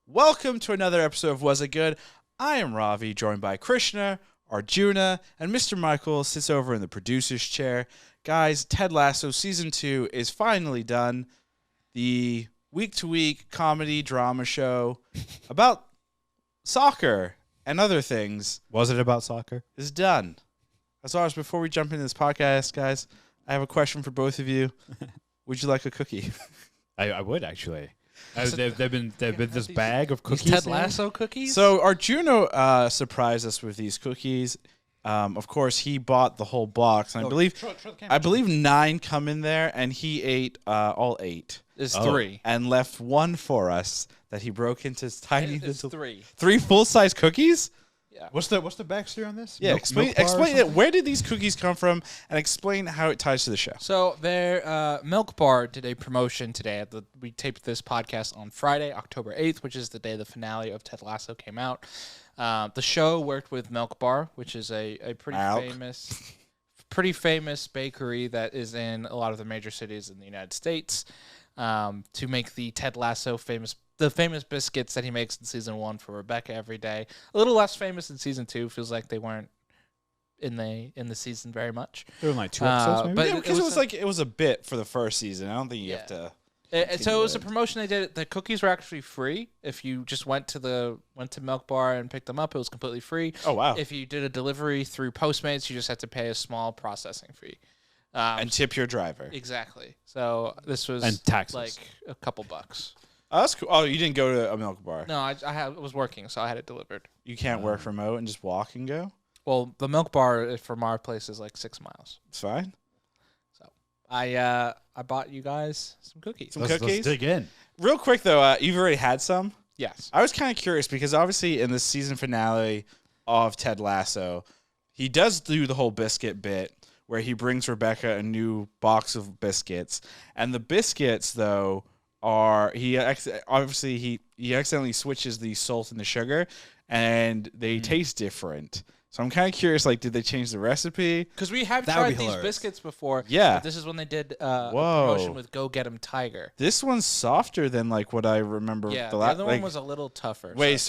Welcome to another episode of Was It Good? I am Ravi, joined by Krishna, Arjuna, and Mr. Michael sits over in the producer's chair. Guys, Ted Lasso Season 2 is finally done. The week-to-week comedy drama show about soccer and other things. Was it about soccer? Is done. As always, before we jump into this podcast, guys, I have a question for both of you. Would you like a cookie? I would actually. They've been this bag of cookies. Ted Lasso cookies? So Arjuna surprised us with these cookies. Of course, he bought the whole box, and I believe 9 come in there, and he ate all 8. There's 3. And left 1 for us that he broke into tiny There's little 3 full-size cookies. Yeah. What's the backstory on this? Yeah, explain it. Where did these cookies come from, and explain how it ties to the show. So their Milk Bar did a promotion today. We taped this podcast on Friday, October 8th, which is the day the finale of Ted Lasso came out. The show worked with Milk Bar, which is a pretty famous bakery that is in a lot of the major cities in the United States, to make the Ted Lasso famous biscuits that he makes in season 1 for Rebecca every day. A little less famous in season 2. Feels like they weren't in the season very much. There were like 2 episodes, maybe? But yeah, because it was a bit for the first season. I don't think you have to. So it was a promotion they did. The cookies were actually free. If you just went to Milk Bar and picked them up, it was completely free. Oh wow! If you did a delivery through Postmates, you just had to pay a small processing fee. And tip your driver. Exactly. So this was and taxes. like a couple bucks. Oh, that's cool. Oh, you didn't go to a Milk Bar? No, I was working, so I had it delivered. You can't work remote and just walk and go? Well, the Milk Bar from our place is like 6 miles. It's fine. So I bought you guys some cookies. Let's dig in. Real quick, though, you've already had some? Yes. I was kind of curious because obviously in the season finale of Ted Lasso, he does do the whole biscuit bit where he brings Rebecca a new box of biscuits. And the biscuits, though, he accidentally switches the salt and the sugar, and they taste different. So I'm kind of curious, like, did they change the recipe? Because we have tried these biscuits before. Yeah. But this is when they did a promotion with Go Get 'Em Tiger. This one's softer than, like, what I remember. Yeah, the other one was a little tougher. Wait, is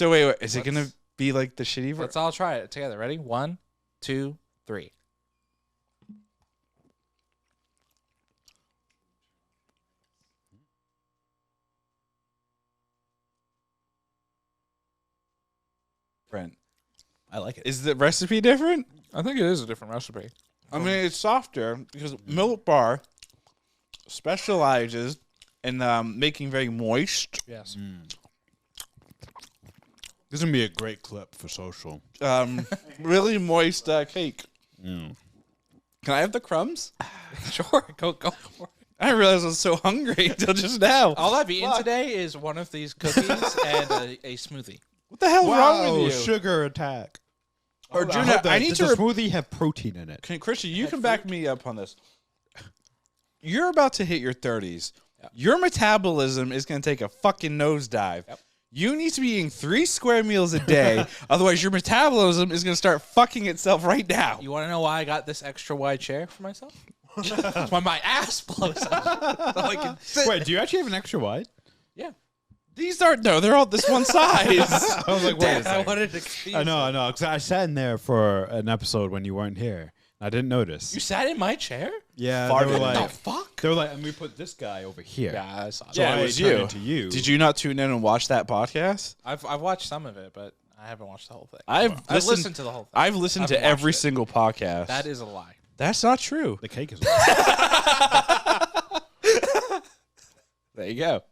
it going to be, like, the shitty version? Let's all try it together. Ready? 1, 2, 3. Different. I like it. Is the recipe different? I think it is a different recipe. I mean, it's softer because Milk Bar specializes in making very moist, Yes. This is going to be a great clip for social. really moist cake. Mm. Can I have the crumbs? Sure. Go for it. I didn't realize I was so hungry until just now. All I've eaten today is one of these cookies and a smoothie. What the hell's wrong with you? Sugar attack. Arjuna, I need Does to... the smoothie have protein in it? Christian, you can back me up on this. You're about to hit your 30s. Yep. Your metabolism is going to take a fucking nosedive. Yep. You need to be eating 3 square meals a day. Otherwise, your metabolism is going to start fucking itself right now. You want to know why I got this extra wide chair for myself? It's when my ass blows up. So I can sit. Wait, do you actually have an extra wide? Yeah. These aren't, no, they're all this one size. I was like, wait a I second. wanted to I know. Because I sat in there for an episode when you weren't here. I didn't notice. You sat in my chair? Yeah, Farted. they were What the like, fuck? they were like, and we put this guy over here. Yeah, I saw that. So Yeah, I it was turned you. into you. Did you not tune in and watch that podcast? I've watched some of it, but I haven't watched the whole thing. I've listened to the whole thing. I've listened to haven't every watched it. single podcast. That is a lie. That's not true. The cake is. There you go.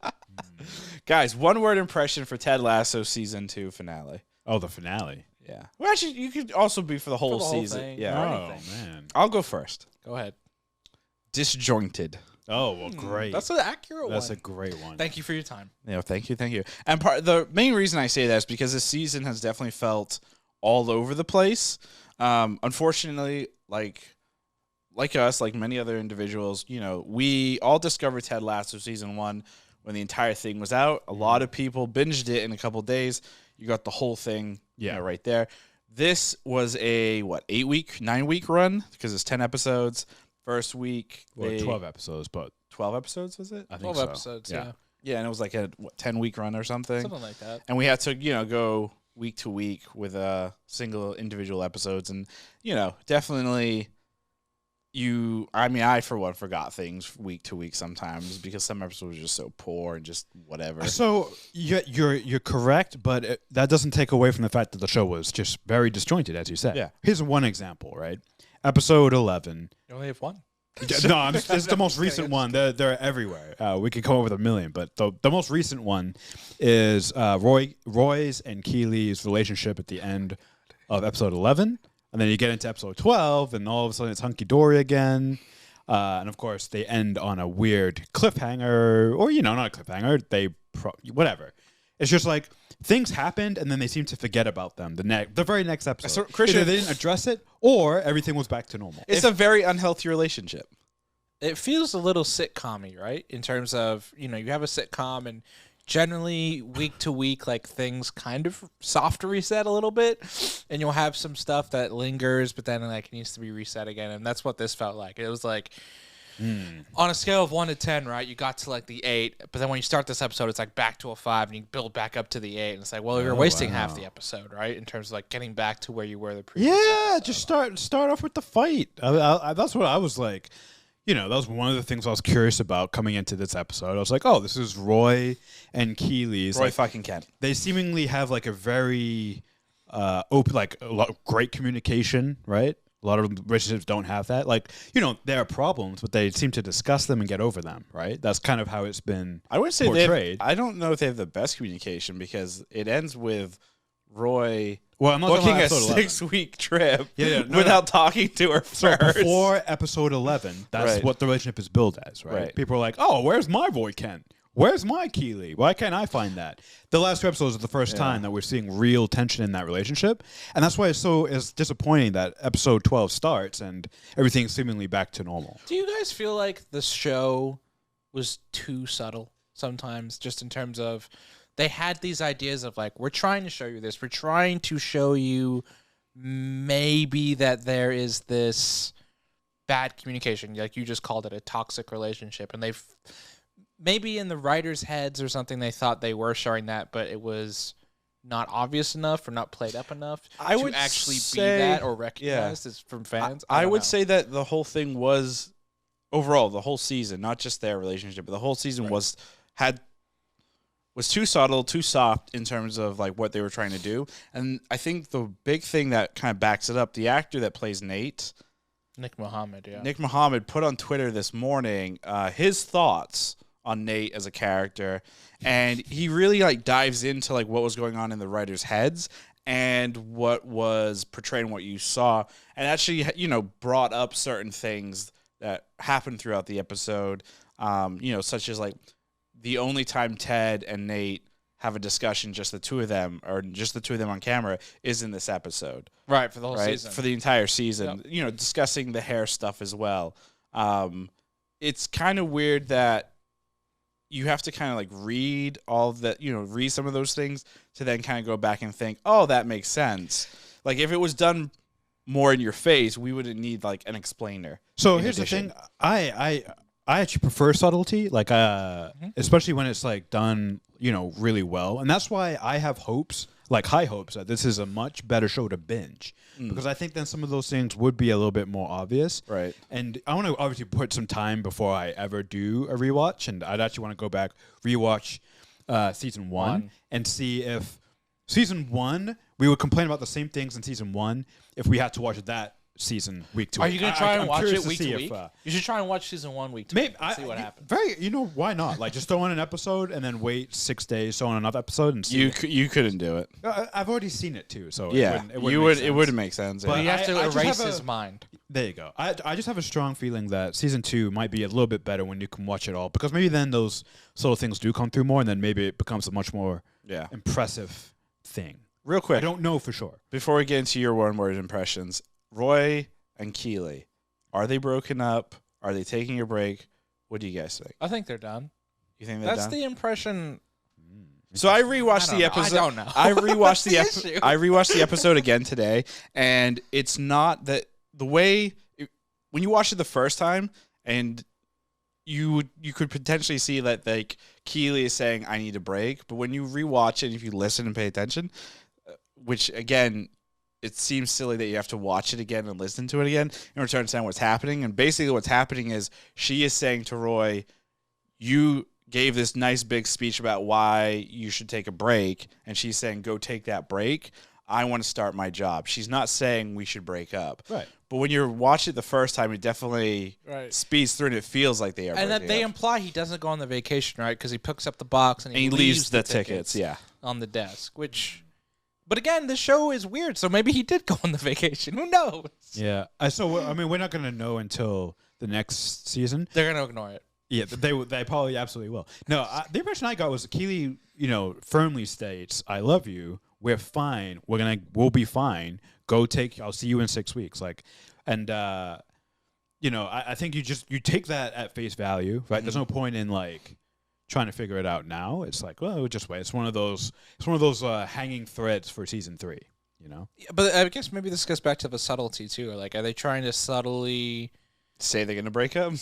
Guys, one word impression for Ted Lasso season 2 finale. Oh, the finale. Yeah. Well, actually, you could also be for the whole the whole season. thing. Yeah. Or Oh anything. man. I'll go first. Go ahead. Disjointed. Oh well, great. That's an accurate That's one. a great one. Thank you for your time. Yeah, thank you. And the main reason I say that is because this season has definitely felt all over the place. Unfortunately, like us, like many other individuals, we all discovered Ted Lasso season 1 when the entire thing was out. A lot of people binged it in a couple days. You got the whole thing right there. This was a, 9-week run? Because it's 10 episodes. First week. Well, 12 episodes, but 12 episodes, was it? I think 12 so. episodes, yeah. Yeah, and it was like a 10-week run or something. Something like that. And we had to, go week to week with single individual episodes, and definitely. I for one forgot things week to week sometimes because some episodes were just so poor and just whatever. So you're correct, but that doesn't take away from the fact that the show was just very disjointed, as you said. Yeah. Here's one example, right? Episode 11. You only have one. No, it's the most recent one. They're everywhere. We could come up with a million, but the most recent one is Roy's and Keely's relationship at the end of episode 11. And then you get into episode 12, and all of a sudden it's hunky-dory again. And, of course, they end on a weird cliffhanger. Or, not a cliffhanger. Whatever. It's just like things happened, and then they seem to forget about them the very next episode. So, Krishna, either they didn't address it, or everything was back to normal. It's a very unhealthy relationship. It feels a little sitcom-y, right? In terms of, you have a sitcom, and generally week to week, like things kind of soft reset a little bit, and you'll have some stuff that lingers, but then like needs to be reset again. And that's what this felt like. It was like on a scale of 1 to 10, right? You got to like the 8, but then when you start this episode, it's like back to a 5, and you build back up to the 8, and it's like, well, you're wasting half the episode, right? In terms of like getting back to where you were the previous. Yeah, episode. just start off with the fight. That's what I was like. That was one of the things I was curious about coming into this episode. I was like, oh, this is Roy and Keely's. Roy fucking Kent. They seemingly have like a very open, like a lot of great communication, right? A lot of relationships don't have that. Like, there are problems, but they seem to discuss them and get over them, right? That's kind of how it's been I would say portrayed. I don't know if they have the best communication because it ends with Roy I'm not booking a episode 6-week trip No, without talking to her So first. before episode 11, that's Right. what the relationship is billed as, right? Right. People are like, oh, where's my Roy Kent? Where's my Keely? Why can't I find that? The last 2 episodes are the first time that we're seeing real tension in that relationship. And that's why it's disappointing that episode 12 starts and everything's seemingly back to normal. Do you guys feel like the show was too subtle sometimes, just in terms of they had these ideas of like, we're trying to show you this. We're trying to show you maybe that there is this bad communication. Like you just called it a toxic relationship. And they've maybe in the writers' heads or something, they thought they were showing that, but it was not obvious enough or not played up enough I to would actually say- be that or recognized as from fans. I don't would know. say that the whole thing was overall the whole season, not just their relationship, but the whole season was too subtle, too soft in terms of like what they were trying to do. And I think the big thing that kind of backs it up, the actor that plays Nate, Nick Mohammed, yeah. Nick Mohammed, put on Twitter this morning his thoughts on Nate as a character, and he really like dives into like what was going on in the writers' heads and what was portraying what you saw, and actually brought up certain things that happened throughout the episode, such as like the only time Ted and Nate have a discussion, just the two of them, or just the two of them on camera, is in this episode. Right, for the whole season. For the entire season. Yep. Discussing the hair stuff as well. It's kind of weird that you have to kind of like read all of that, read some of those things to then kind of go back and think, oh, that makes sense. Like if it was done more in your face, we wouldn't need like an explainer. So here's the thing. I actually prefer subtlety, like especially when it's like done, really well. And that's why I have hopes, like high hopes, that this is a much better show to binge. Because I think then some of those things would be a little bit more obvious. Right. And I want to obviously put some time before I ever do a rewatch. And I'd actually want to go back, rewatch season one and see if season 1, we would complain about the same things in season 1 if we had to watch that season week to week. Are you going to try and watch it week to see week? If, You should try and watch season 1 week to maybe week and see what happens. Why not? Like just throw on an episode and then wait 6 days, throw on another episode and see. You couldn't do it. I've already seen it too, so Yeah, it wouldn't make sense. But Yeah. you have to I just erase have his mind. There you go. I just have a strong feeling that season 2 might be a little bit better when you can watch it all, because maybe then those sort of things do come through more, and then maybe it becomes a much more impressive thing. Real quick, I don't know for sure. before we get into your one-word impressions, Roy and Keely, are they broken up? Are they taking a break? What do you guys think? I think they're done. You think they're That's done? the impression. So I rewatched the episode. I don't know. I rewatched That's the issue. I rewatched the episode again today, and it's not that the way when you watch it the first time, and you could potentially see that like Keely is saying I need a break, but when you rewatch it, if you listen and pay attention, which again, it seems silly that you have to watch it again and listen to it again in order to understand what's happening. And basically, what's happening is she is saying to Roy, "You gave this nice big speech about why you should take a break," and she's saying, "Go take that break. I want to start my job." She's not saying we should break up. Right. But when you're watching it the first time, it definitely speeds through and it feels like they are And that breaking they up. imply he doesn't go on the vacation, right? Because he picks up the box and he leaves the tickets, yeah. on the desk, which... But again, the show is weird, so maybe he did go on the vacation. Who knows? Yeah. So, I mean, we're not going to know until the next season. They're going to ignore it. Yeah, they probably absolutely will. No, the impression I got was Keely, firmly states, "I love you. We're fine. We'll be fine. I'll see you in 6 weeks." I think you take that at face value, right? There's no point in trying to figure it out now. It's like, well, we'll just wait. It's one of those hanging threads for season 3. Yeah, but I guess maybe this goes back to the subtlety too. Are they trying to subtly say they're going to break up?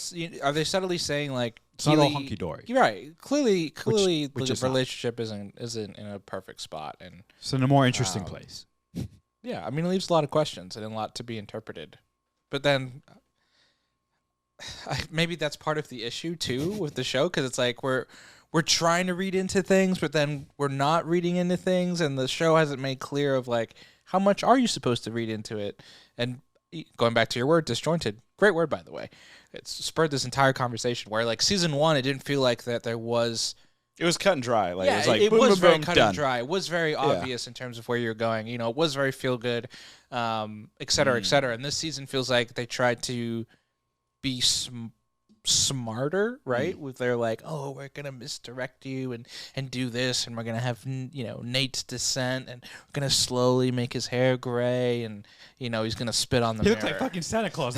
Are they subtly saying it's not all hunky dory? You're right. Clearly, which the relationship isn't in a perfect spot, and it's in a more interesting place. Yeah, I mean, it leaves a lot of questions and a lot to be interpreted. But then maybe that's part of the issue too with the show, because it's like we're trying to read into things, but then we're not reading into things, and the show hasn't made clear of how much are you supposed to read into it. And going back to your word, disjointed, great word by the way. It's spurred this entire conversation where season 1, it didn't feel like that there was. It was cut and dry. It was it boom, was boom, very boom, cut done. and dry. It was very obvious in terms of where you're going. It was very feel good, et cetera, et cetera. And this season feels like they tried to be smarter, right? With their oh, we're gonna misdirect you and do this, and we're gonna have Nate's descent, and we're gonna slowly make his hair gray, and he's gonna spit on the mirror. He looked like fucking Santa Claus.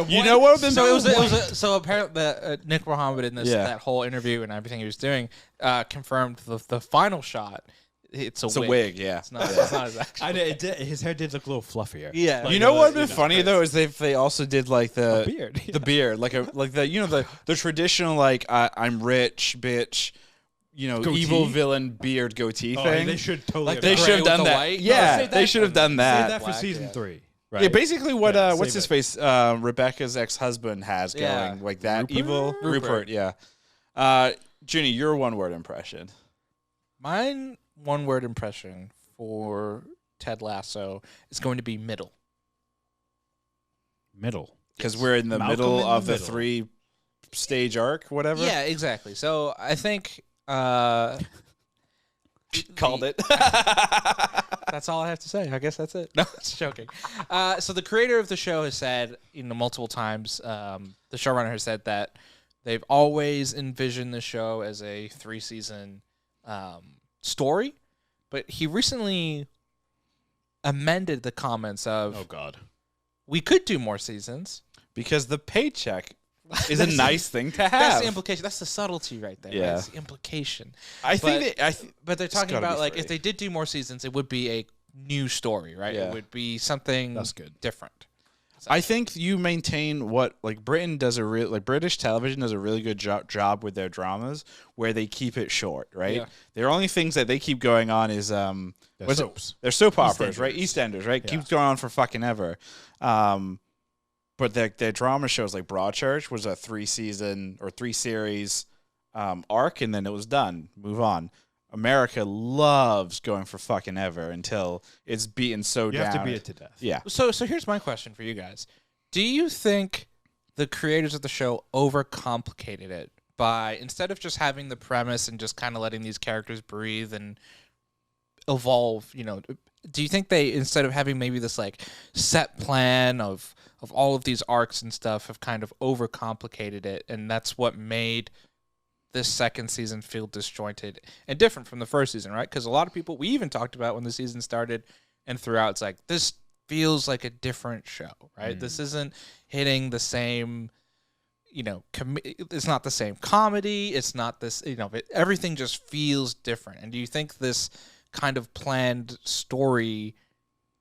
You know what? So apparently Nick Mohammed in that whole interview and everything he was doing confirmed the final shot. It's a wig, yeah. It's not his actual. His hair did look a little fluffier. Yeah. You know what would be funny though is they also did the beard. the beard, the traditional I'm rich bitch, Goatee? evil villain beard goatee thing. They should totally. They should have done that. white? Yeah, save they that should have done Save that. that for Black, season yeah. 3. Right? Yeah, basically what what's save his face Rebecca's ex-husband has Yeah. going, like that Rupert? evil Rupert. yeah. Junie, your one-word impression. Mine one-word impression for Ted Lasso is going to be middle. Middle. Because we're in the Malcolm middle in the of the middle. 3-stage arc, whatever. Yeah, exactly. So I think Called it. that's all I have to say. I guess that's it. No, it's joking. So the creator of the show has said, multiple times, the showrunner has said that they've always envisioned the show as a 3-season story, but he recently amended the comments of, Oh God. we could do more seasons. Because the paycheck is a nice thing to have. That's the implication. That's the subtlety right there. Yeah. Right? That's the implication. I think But they're talking gotta about be free. if they did do more seasons, it would be a new story, right? Yeah. It would be something That's good. different. I think you maintain what Britain does British television does a really good job with their dramas where they keep it short, right? Yeah. Their only things that they keep going on is what's soaps. They're soap operas, right? EastEnders. EastEnders, right? Yeah. Keeps going on for fucking ever. But their drama shows like Broadchurch was a 3-season or 3-series arc, and then it was done. Move on. America loves going for fucking ever until it's beaten so You down. have to beat it to death. Yeah. So here's my question for you guys. Do you think the creators of the show overcomplicated it by, instead of just having the premise and just kind of letting these characters breathe and evolve, do you think they, instead of having maybe this set plan of all of these arcs and stuff, have kind of overcomplicated it, and that's what made this second season feel disjointed and different from the first season, right? Because a lot of people, we even talked about when the season started and throughout, it's like, this feels like a different show, right? This isn't hitting the same, it's not the same comedy. It's not this, everything just feels different. And do you think this kind of planned story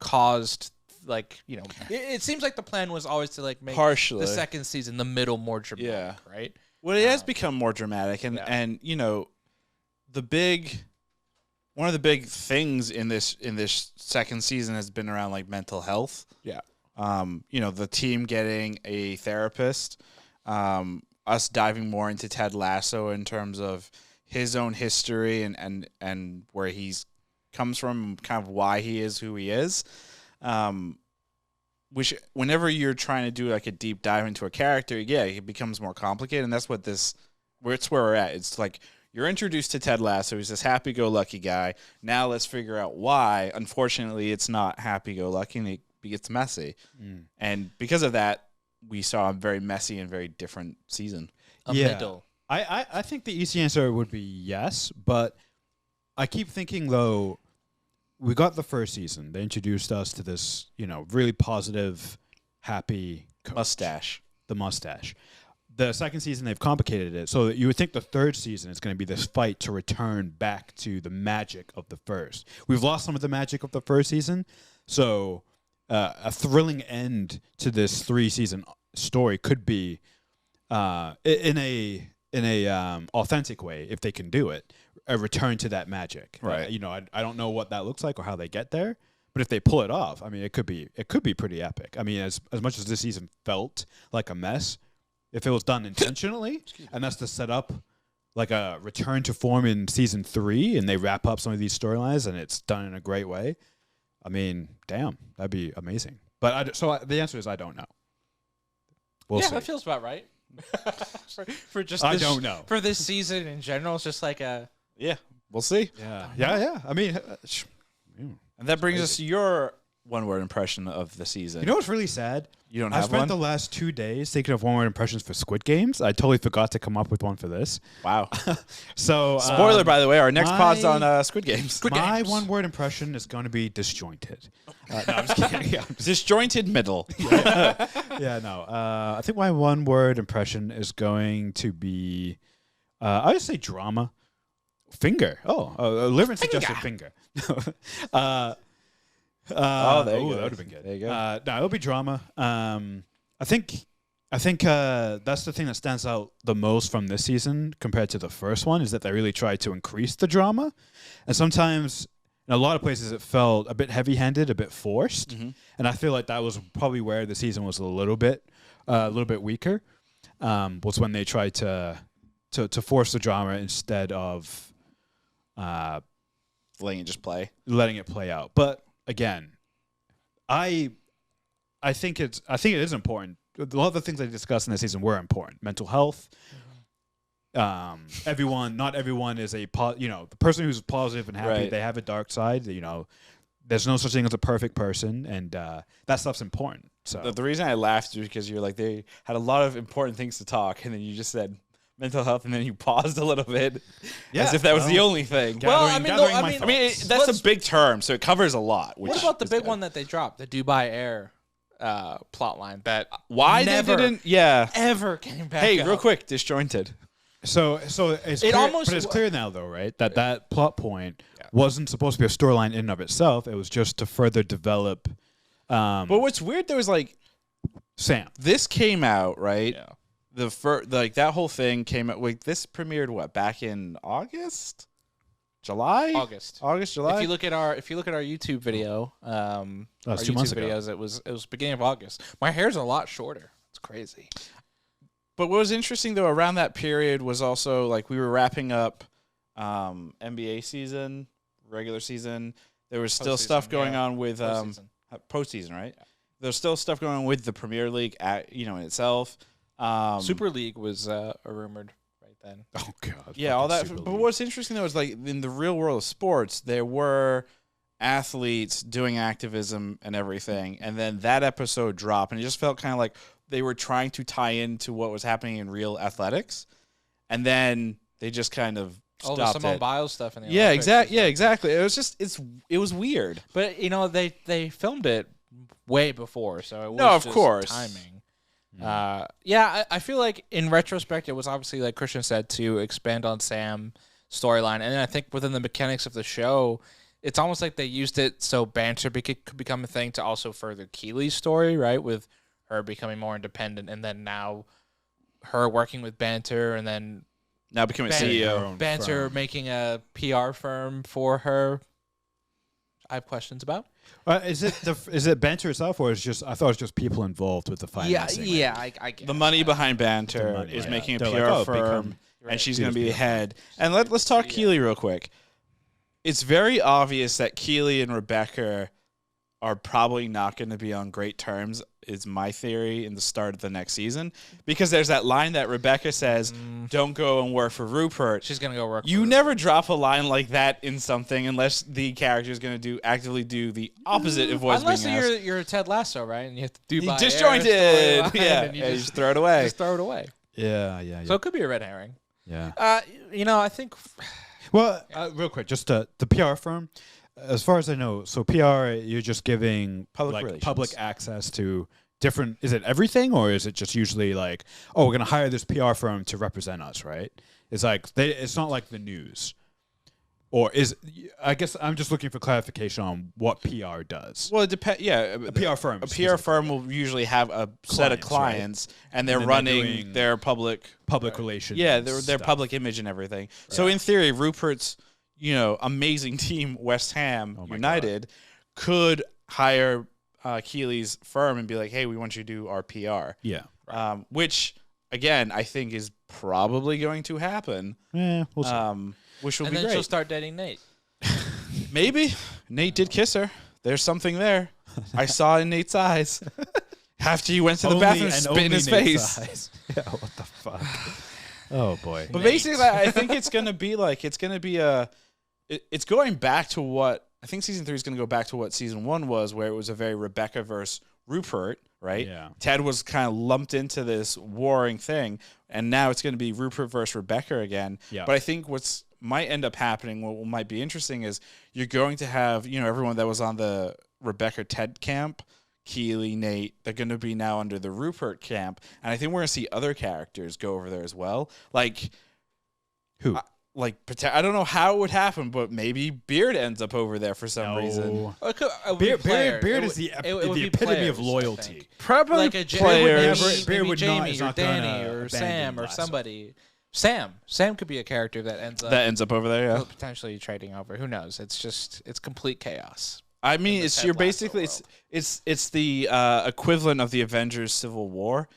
caused like, it seems like the plan was always to like make Partially. the second season, the middle, more dramatic, right? Well, it has become more dramatic, and one of the big things in this second season has been around like mental health. Yeah. The team getting a therapist, us diving more into Ted Lasso in terms of his own history and where he's comes from, kind of why he is who he is. Which whenever you're trying to do like a deep dive into a character, it becomes more complicated, and that's what it's where we're at. It's like you're introduced to Ted Lasso. He's this happy-go-lucky guy. Now let's figure out why. Unfortunately, it's not happy-go-lucky, and it gets messy. And because of that, we saw a very messy and very different season. Middle. I think the easy answer would be yes, but I keep thinking, though, we got the first season. They introduced us to this, really positive, happy coach. The mustache. The second season, they've complicated it. So you would think the third season is going to be this fight to return back to the magic of the first. We've lost some of the magic of the first season. So a thrilling end to this 3-season story could be in a authentic way, if they can do it, a return to that magic. Right. I don't know what that looks like or how they get there, but if they pull it off, I mean, it could be pretty epic. I mean, as much as this season felt like a mess, if it was done intentionally, and that's to set up like a return to form in season 3, and they wrap up some of these storylines, and it's done in a great way, I mean, damn, that'd be amazing. But the answer is I don't know. We'll see. That feels about right. for just I don't know. For this season in general, it's just like We'll see. Yeah. I mean, And that brings us to your one-word impression of the season. you know what's really sad? You don't I have spent one? the last 2 days thinking of one-word impressions for Squid Games. I totally forgot to come up with one for this. Wow. So, Spoiler, by the way, our next my- pod's on Squid Games. my one-word impression is going to be disjointed. No, I'm just kidding. Yeah, Disjointed middle. I think my one-word impression is going to be, I would say drama. Finger. Liver suggested finger. There you go. That would have been good. There you go. No, it'll be drama. I think that's the thing that stands out the most from this season compared to the first one, is that they really tried to increase the drama, and sometimes in a lot of places it felt a bit heavy-handed, a bit forced, and I feel like that was probably where the season was a little bit weaker. Was when they tried to force the drama instead of Letting it just play. letting it play out. But again, I think it is important. A lot of the things I discussed in this season were important. Mental health. Not everyone is the person who's positive and happy. Right. They have a dark side. There's no such thing as a perfect person, and that stuff's important. So The reason I laughed is because you're like, they had a lot of important things to talk, and then you just said mental health, and then you paused a little bit, as if that was the only thing. That's a big term, so it covers a lot. what about the big one that they dropped, the Dubai Air plot line that Why never they didn't? ever came back? Hey, up. real quick, disjointed. So it's clear, but it's clear now, though, right? That plot point wasn't supposed to be a storyline in and of itself. It was just to further develop. But what's weird though is like Sam. this came out right. Yeah. The first, that whole thing came out. Like this premiered back in August, July, July. If you look at our YouTube video, our 2 months YouTube ago. videos, it was beginning of August. My hair's a lot shorter. It's crazy. But what was interesting though around that period was also like we were wrapping up NBA season, regular season. There was still stuff going on with postseason, right? Yeah. There's still stuff going on with the Premier League, in itself. Super League was rumored right then. Oh God. Yeah, all that. But what's interesting though is like in the real world of sports, there were athletes doing activism and everything, and then that episode dropped, and it just felt kind of like they were trying to tie into what was happening in real athletics, and then they just kind of stopped the Simone it. Biles stuff in the Yeah, Olympics. exactly. It was just it was weird. But they filmed it way before, so it was No, of just course. timing. I feel like in retrospect, it was obviously like Krishna said to expand on Sam's storyline, and then I think within the mechanics of the show, it's almost like they used it so banter could become a thing to also further Keely's story, right? With her becoming more independent, and then now her working with banter, and then now becoming CEO. Banter making a PR firm for her. I have questions about. Is it banter itself, or is just? I thought it was just people involved with the financing. Yeah. I get the money behind banter money, is yeah. making a They're PR like, firm, and she's going to be beautiful. ahead. And let's talk Keely real quick. It's very obvious that Keely and Rebecca are probably not going to be on great terms, is my theory, in the start of the next season. Because there's that line that Rebecca says, don't go and work for Rupert. She's going to go work You for never drop a line like that in something unless the character is going to actively do the opposite of what's Unless being asked. you're Ted Lasso, right? And you have to do He by disjointed. air storyline, Yeah, and you and you just just throw it away. Just throw it away. Yeah. So it could be a red herring. Yeah. I think... Well, real quick, just the PR firm. As far as I know, so PR, you're just giving public access to different. Is it everything, or is it just usually like, oh, we're gonna hire this PR firm to represent us, right? It's like it's not like the news, or is? I guess I'm just looking for clarification on what PR does. Well, it depends. Yeah, A PR firm. A PR firm will usually have a set of clients, and they're And then they're running doing their public relations. Yeah, their stuff. public image and everything. So in theory, Rupert's amazing team, West Ham United, could hire Keely's firm and be like, "Hey, we want you to do our PR." Yeah. Which again, I think is probably going to happen. Yeah. We'll see. Which will and be then great. she'll start dating Nate. Maybe Nate did kiss her. There's something there. I saw in Nate's eyes. After you went to the bathroom, spit in his face. Yeah. What the fuck? Oh boy. But basically, I think it's going to be it's going back to what I think season 3 is going to go back to what season 1 was, where it was a very Rebecca versus Rupert, right? Yeah. Ted was kind of lumped into this warring thing, and now it's going to be Rupert versus Rebecca again. Yeah. But I think what's might end up happening, what might be interesting, is you're going to have everyone that was on the Rebecca Ted camp. Keely, Nate, they're going to be now under the Rupert camp. And I think we're going to see other characters go over there as well. Like, who? I don't know how it would happen, but maybe Beard ends up over there for some reason. Beard is the epitome of loyalty. Probably like a players. maybe would Jamie not or Danny gonna or abandon Sam or Lasso. somebody. Sam could be a character that ends up over there, yeah. potentially trading over. Who knows? It's complete chaos. I mean, the Ted Lasso world. it's the equivalent of the Avengers Civil War.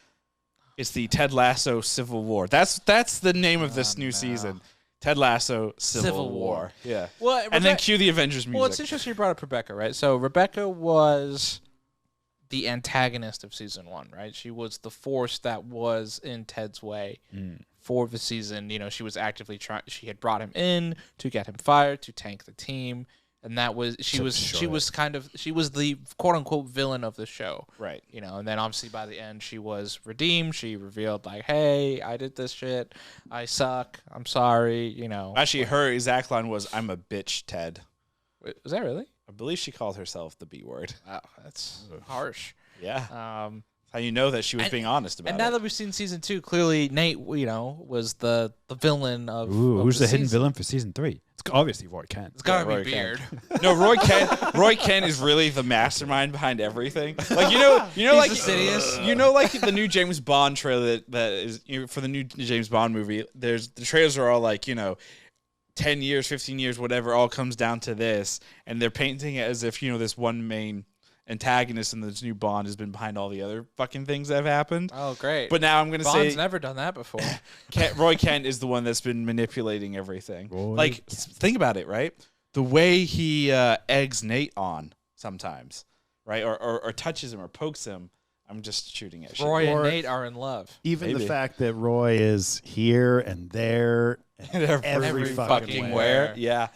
It's the Ted Lasso Civil War. That's the name of this new season. Ted Lasso Civil War. Yeah. Well, and then cue the Avengers music. Well, it's interesting you brought up Rebecca, right? So Rebecca was the antagonist of season 1, right? She was the force that was in Ted's way for the season. She was actively trying. She had brought him in to get him fired, to tank the team. And that was she was the quote unquote villain of the show, right? And then obviously by the end she was redeemed. She revealed like, "Hey, I did this shit. I suck. I'm sorry." Actually, her exact line was, "I'm a bitch, Ted." Was that really? I believe she called herself the B word. Wow, that's harsh. Yeah. How you know that she was being honest about it. And now that we've seen season 2, clearly Nate, was the villain of. Who's the hidden season. villain for season 3? It's obviously Roy Kent. It's gotta Roy be Beard. No, Roy Kent. Roy Kent is really the mastermind behind everything. Like like insidious. Like the new James Bond trailer that is for the new James Bond movie. The trailers are all like 10 years, 15 years, whatever. All comes down to this, and they're painting it as if this one main antagonist in this new Bond has been behind all the other fucking things that have happened. Oh, great. But now I'm going to say Bond's never done that before. Roy Kent is the one that's been manipulating everything. Roy Think about it, right? The way he eggs Nate on sometimes, right? Or touches him or pokes him. I'm just shooting at shit. Roy and Nate are in love. Even Maybe. the fact that Roy is here and there, every fucking where. Yeah.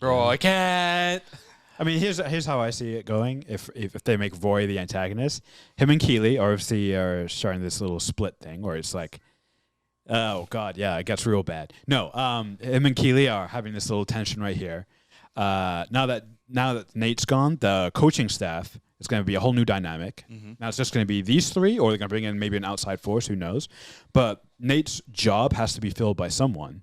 Roy can't. I mean, here's how I see it going. If they make Roy the antagonist, him and Keely obviously are starting this little split thing where it's like, oh god, yeah, it gets real bad. No, him and Keely are having this little tension right here. Now that Nate's gone, the coaching staff is going to be a whole new dynamic. Now it's just going to be these three, or they're going to bring in maybe an outside force. Who knows? But Nate's job has to be filled by someone.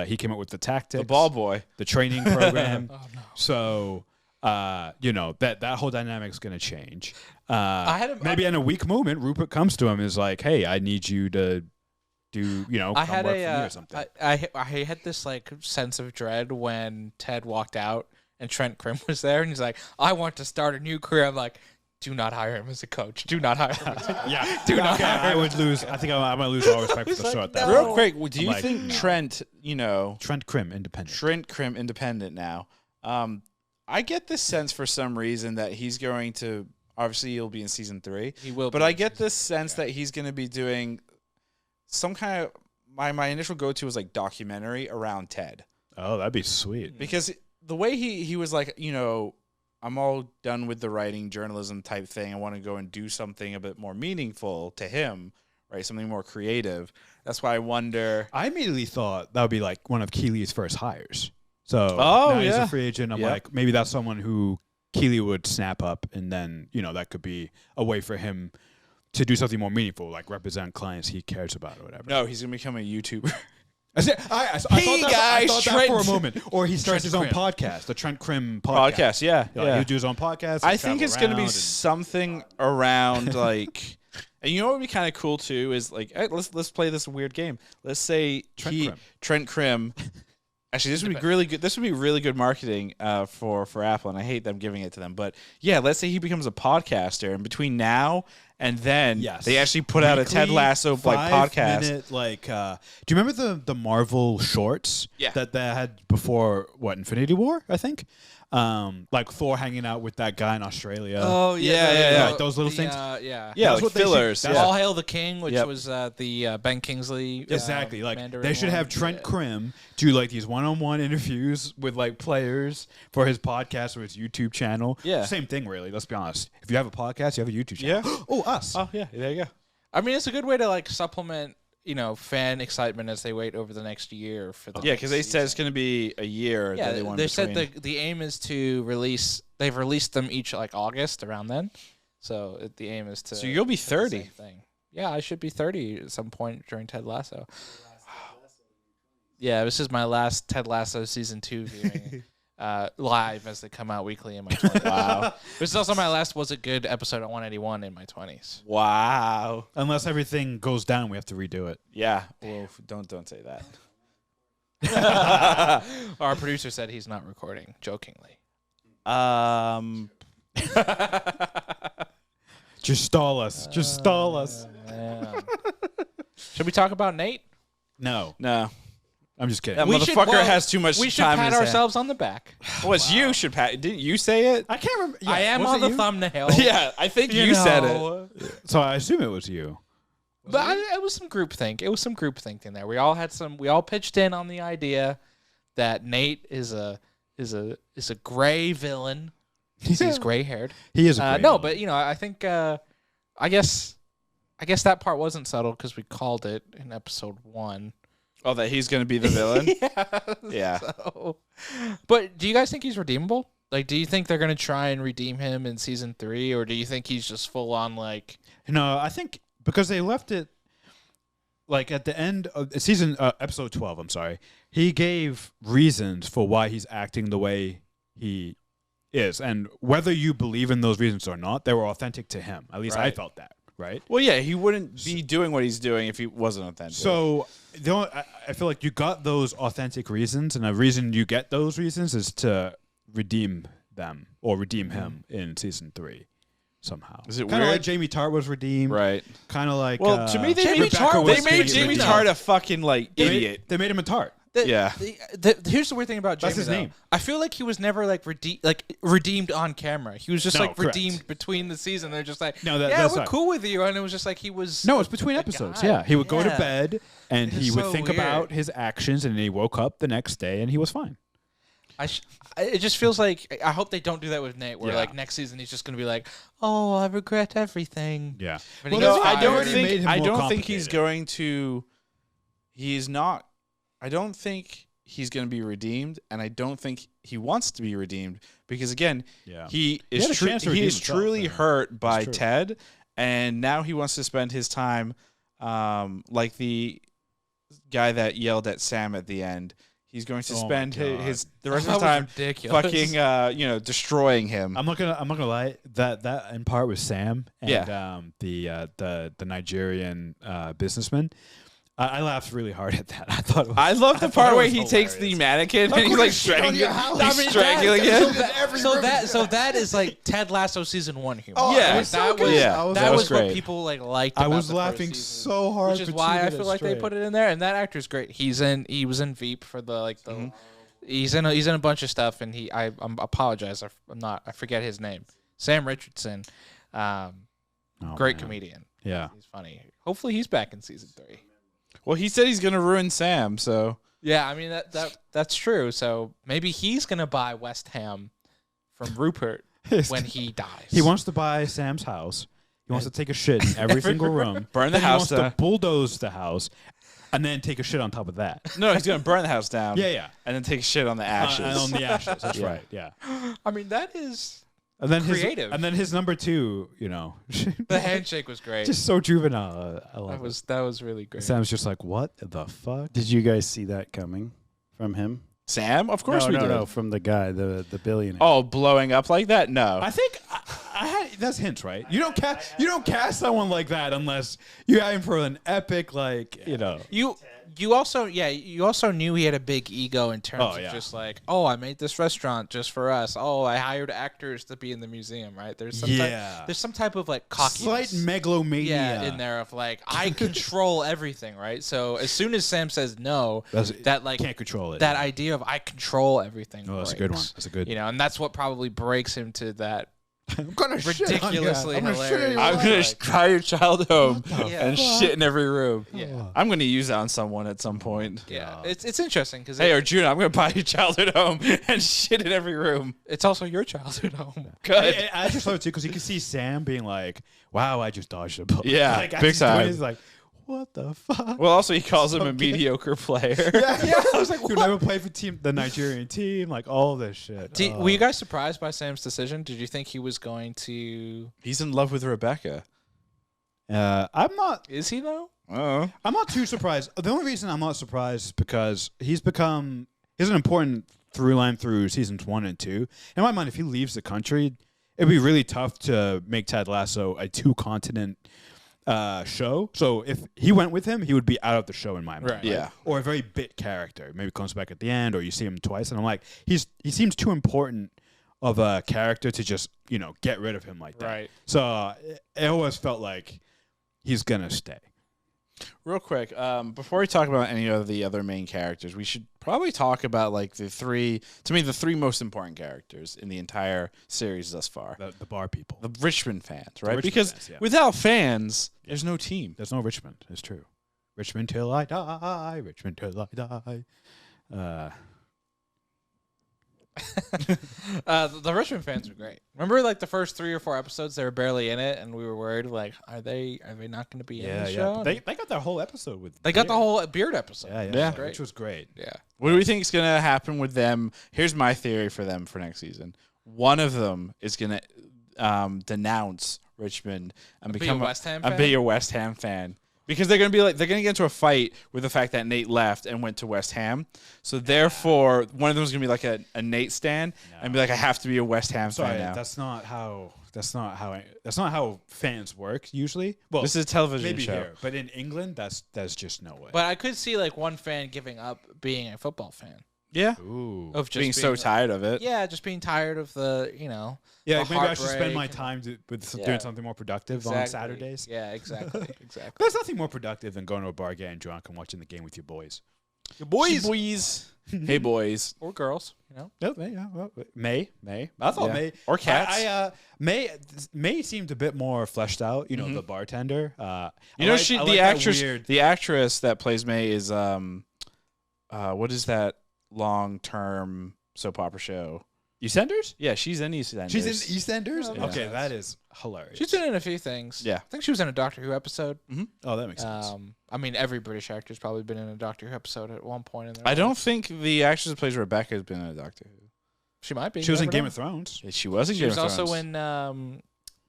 He came up with the tactics, The ball boy. the training program. Oh no. So, that whole dynamic is going to change. Maybe In a weak moment, Rupert comes to him and is like, "Hey, I need you to do, I come had work for me or something." I had this like sense of dread when Ted walked out and Trent Krim was there, and he's like, "I want to start a new career." I'm like, "Do not hire him as a coach. Do not hire him." As a coach. Yeah, Do not. I would lose. I think I might lose all respect for the like, show at no. that. Real point. quick, do you like, think no. Trent, Trent Krim, independent. Trent Krim independent now? I get this sense for some reason that he's going to, obviously he'll be in season 3. He will. But be I in get season this sense that he's going to be doing some kind of, my initial go-to was like documentary around Ted. Oh, that'd be sweet. Because the way he was like, I'm all done with the writing journalism type thing. I want to go and do something a bit more meaningful to him, right? Something more creative. That's why I wonder. I immediately thought that would be like one of Keely's first hires. So now he's yeah. a free agent. I'm Yep. like, maybe that's someone who Keely would snap up, and then that could be a way for him to do something more meaningful, like represent clients he cares about or whatever. No, he's going to become a YouTuber. I thought that for a Trent. moment. Or he starts his own Krim. podcast, the Trent Krim podcast. Podcast, yeah. Like, he'll do his own podcast. I he'll think travel it's going to be around and- something around like, and you know what would be kind of cool too is like, let's play this weird game. Let's say Trent Krim. Actually, this would be really good. This would be really good marketing for Apple, and I hate them giving it to them. But yeah, let's say he becomes a podcaster, and between now and then, they actually put out a Ted Lasso like podcast. Minute, do you remember the Marvel shorts? Yeah. That they had before Infinity War, I think. Like Thor hanging out with that guy in Australia. Oh yeah. Like those little things. Yeah. Yeah, That's like what they should- fillers. that's Yeah. All Hail the King, which Yep. was the Ben Kingsley. Exactly. Like Mandarin they should one. have Trent Krim do like these one-on-one interviews with like players for his podcast or his YouTube channel. Yeah. Same thing, really. Let's be honest. If you have a podcast, you have a YouTube channel. Yeah. Oh, us. Oh yeah, there you go. I mean, it's a good way to like supplement, fan excitement as they wait over the next year for the. Yeah, next because they said it's season. going to be a year. Yeah, that they want they said between. the aim is to release. They've released them each like August around then, so the aim is to. So you'll be do the 30. same thing. Yeah, I should be 30 at some point during Ted Lasso. Yeah, this is my last Ted Lasso season 2 viewing. Live as they come out weekly in my 20s. Wow. This is also my last Was It Good episode at 181 in my 20s. Wow. Unless everything goes down, we have to redo it. Yeah. Well, don't say that. Our producer said he's not recording, jokingly. Just stall us. Just stall us. Yeah. Should we talk about Nate? No, No. I'm just kidding. That We should- motherfucker well, has too much We should time in pat his hand. ourselves on the back. Well, it's you should pat. Didn't you say it? I can't remember. I am on the thumbnail. Yeah, I think you said it. So I assume it was you. But it was some groupthink. It was some groupthink in there. We all pitched in on the idea that Nate is a gray villain. He's gray haired. He is a great No, villain. but I think I guess that part wasn't subtle because we called it in episode 1. Oh, that he's going to be the villain? Yeah. So, but do you guys think he's redeemable? Like, do you think they're gonna try and redeem him in season 3, or do you think he's just full on like? No, I think because they left it like at the end of season episode 12, I'm sorry. He gave reasons for why he's acting the way he is, and whether you believe in those reasons or not, they were authentic to him. At least I Right. felt that, right? Well, yeah, he wouldn't be doing what he's doing if he wasn't authentic. So I feel like you got those authentic reasons, and the reason you get those reasons is to redeem them or redeem him in season 3 somehow. Is it kind of weird? like Jamie Tart was redeemed, right. Kind of like Well, to me, they Jamie made, Tart was they made pretty Jamie good. Tart a fucking like idiot. They made him a tart. Yeah. Here's the weird thing about Jamie. That's his though. name. I feel like he was never like redeemed on camera. He was just No, like correct. redeemed between the season. They're just like, No, yeah, that's we're right. cool with you, and it was just like he was. No, it's between a episodes. guy. Yeah, he would go to Yeah. bed and he It's would so think weird. about his actions, and then he woke up the next day and he was fine. It just feels like I hope they don't do that with Nate. Where Yeah. like next season he's just gonna be like, oh, I regret everything. Yeah. When he Well, gets no, I fired. don't don't already made think him I more don't think he's complicated. going to. He's not. I don't think he's going to be redeemed, and I don't think he wants to be redeemed because again, Yeah. he He had a is chance to he redeem is himself, truly yeah. hurt by true. Ted, and now he wants to spend his time, like the guy that yelled at Sam at the end. He's going to spend the rest of his That was time ridiculous. fucking destroying him. I'm not gonna lie. That in part was Sam and Yeah. The Nigerian businessman. I laughed really hard at that. I thought I love the part it where was he takes the hilarious. mannequin and he's like strangling it. So that is like Ted Lasso season 1 humor. Oh, Yeah. it was so that good. was Yeah. that was what great. people like liked. I about was the first laughing season, so hard, which is for why 2 I feel minutes like they straight. put it in there. And that actor's great. He was in Veep for the he's in a bunch of stuff. And I apologize. I forget his name. Sam Richardson, great man. comedian. Yeah. He's funny. Hopefully he's back in season 3. Well, he said he's gonna ruin Sam, so Yeah, I mean that's true. So maybe he's gonna buy West Ham from Rupert when he dies. He wants to buy Sam's house. He wants to take a shit in every single room. Burn the Then house He wants down. to bulldoze the house, and then take a shit on top of that. no, he's gonna burn the house down. Yeah. and then take shit on the ashes. And on the ashes. That's Yeah. right. Yeah. I mean that is And then Creative. his number 2, the handshake was great. just so juvenile. I love that was really great. it. Sam's just like, what the fuck? Did you guys see that coming from him? Sam, of course no, we no, did. no, from the guy, the billionaire. Oh, blowing up like that? No. I think I had that's hints, right? You don't cast someone like that unless you have him for an epic, You also knew he had a big ego in terms of yeah. just like, oh, I made this restaurant just for us. Oh, I hired actors to be in the museum, right? There's some type of like cockiness. slight megalomania in there of like I control everything, right? So as soon as Sam says no, that like can't control it. that idea of I control everything. Oh, that's a good one. breaks. That's a good. And that's what probably breaks him to that I'm gonna ridiculously shit on you. hilarious. I'm gonna Like- drive your child home Yeah. and shit in every room. Yeah. I'm gonna use that on someone at some point. Yeah, it's interesting because Hey, Arjuna, I'm gonna buy your childhood home and shit in every room. it's also your childhood home. Good. I just love it too because you can see Sam being like, "Wow, I just dodged a bullet." Yeah, like, as big he's doing time. it, He's like, "What the fuck?" Well, also he calls him a mediocre player. yeah, I was like, "You never play for the Nigerian team, like all this shit." Were you guys surprised by Sam's decision? Did you think he was going to? He's in love with Rebecca. I'm not. Is he though? Oh, I'm not too surprised. The only reason I'm not surprised is because he's an important through line through seasons 1 and 2. In my mind, if he leaves the country, it'd be really tough to make Ted Lasso a 2-continent show. So if he went with him, he would be out of the show in my mind. Right. Yeah. Or a very bit character. Maybe comes back at the end, or you see him twice, and I'm like, he seems too important of a character to just get rid of him like that. Right. So it always felt like he's gonna stay. real quick. Before we talk about any of the other main characters, we should probably talk about like the three most important characters in the entire series thus far. The bar people. The Richmond fans, right? Richmond Because fans, yeah. without fans, there's no team. There's no Richmond. It's true. Richmond till I die. Richmond till I die. The Richmond fans were great. Remember, like the first 3 or 4 episodes, they were barely in it, and we were worried, like, are they not going to be in the show? They got their whole episode with. They got the whole Beard episode. Yeah, Great. which was great. Yeah. What do we think is going to happen with them? Here's my theory for them for next season. One of them is going to denounce Richmond and become a West Ham and fan? be a West Ham fan. Because they're going to get into a fight with the fact that Nate left and went to West Ham. So therefore, one of them is going to be like a Nate stan and be like, I have to be a West Ham Sorry, fan now. that's not how fans work usually. Well, This is a television maybe show. here, but in England, that's just no way. But I could see, like, one fan giving up being a football fan. Yeah. Ooh. Of just Being so tired of it. Yeah, just being tired of the, Yeah, the like maybe I should spend my heartbreak. time Yeah. doing something more productive on Exactly. Saturdays. Yeah, exactly. Exactly. There's nothing more productive than going to a bar, getting drunk, and watching the game with your boys. Your boys. Hey, boys. Or girls, May. I thought Yeah. May Or cats. May seemed a bit more fleshed out. The bartender. The actress that plays May is what is that long-term soap opera show? EastEnders? Yeah, she's in EastEnders. She's in EastEnders? Yeah. Okay, that is hilarious. She's been in a few things. Yeah. I think she was in a Doctor Who episode. Oh, that makes sense. I mean, every British actor's probably been in a Doctor Who episode at one point in their I life. don't think the actress that plays Rebecca has been in a Doctor Who. She might be. She was in You Game never of Thrones. Yeah, she was in know. She Game was of also Thrones. in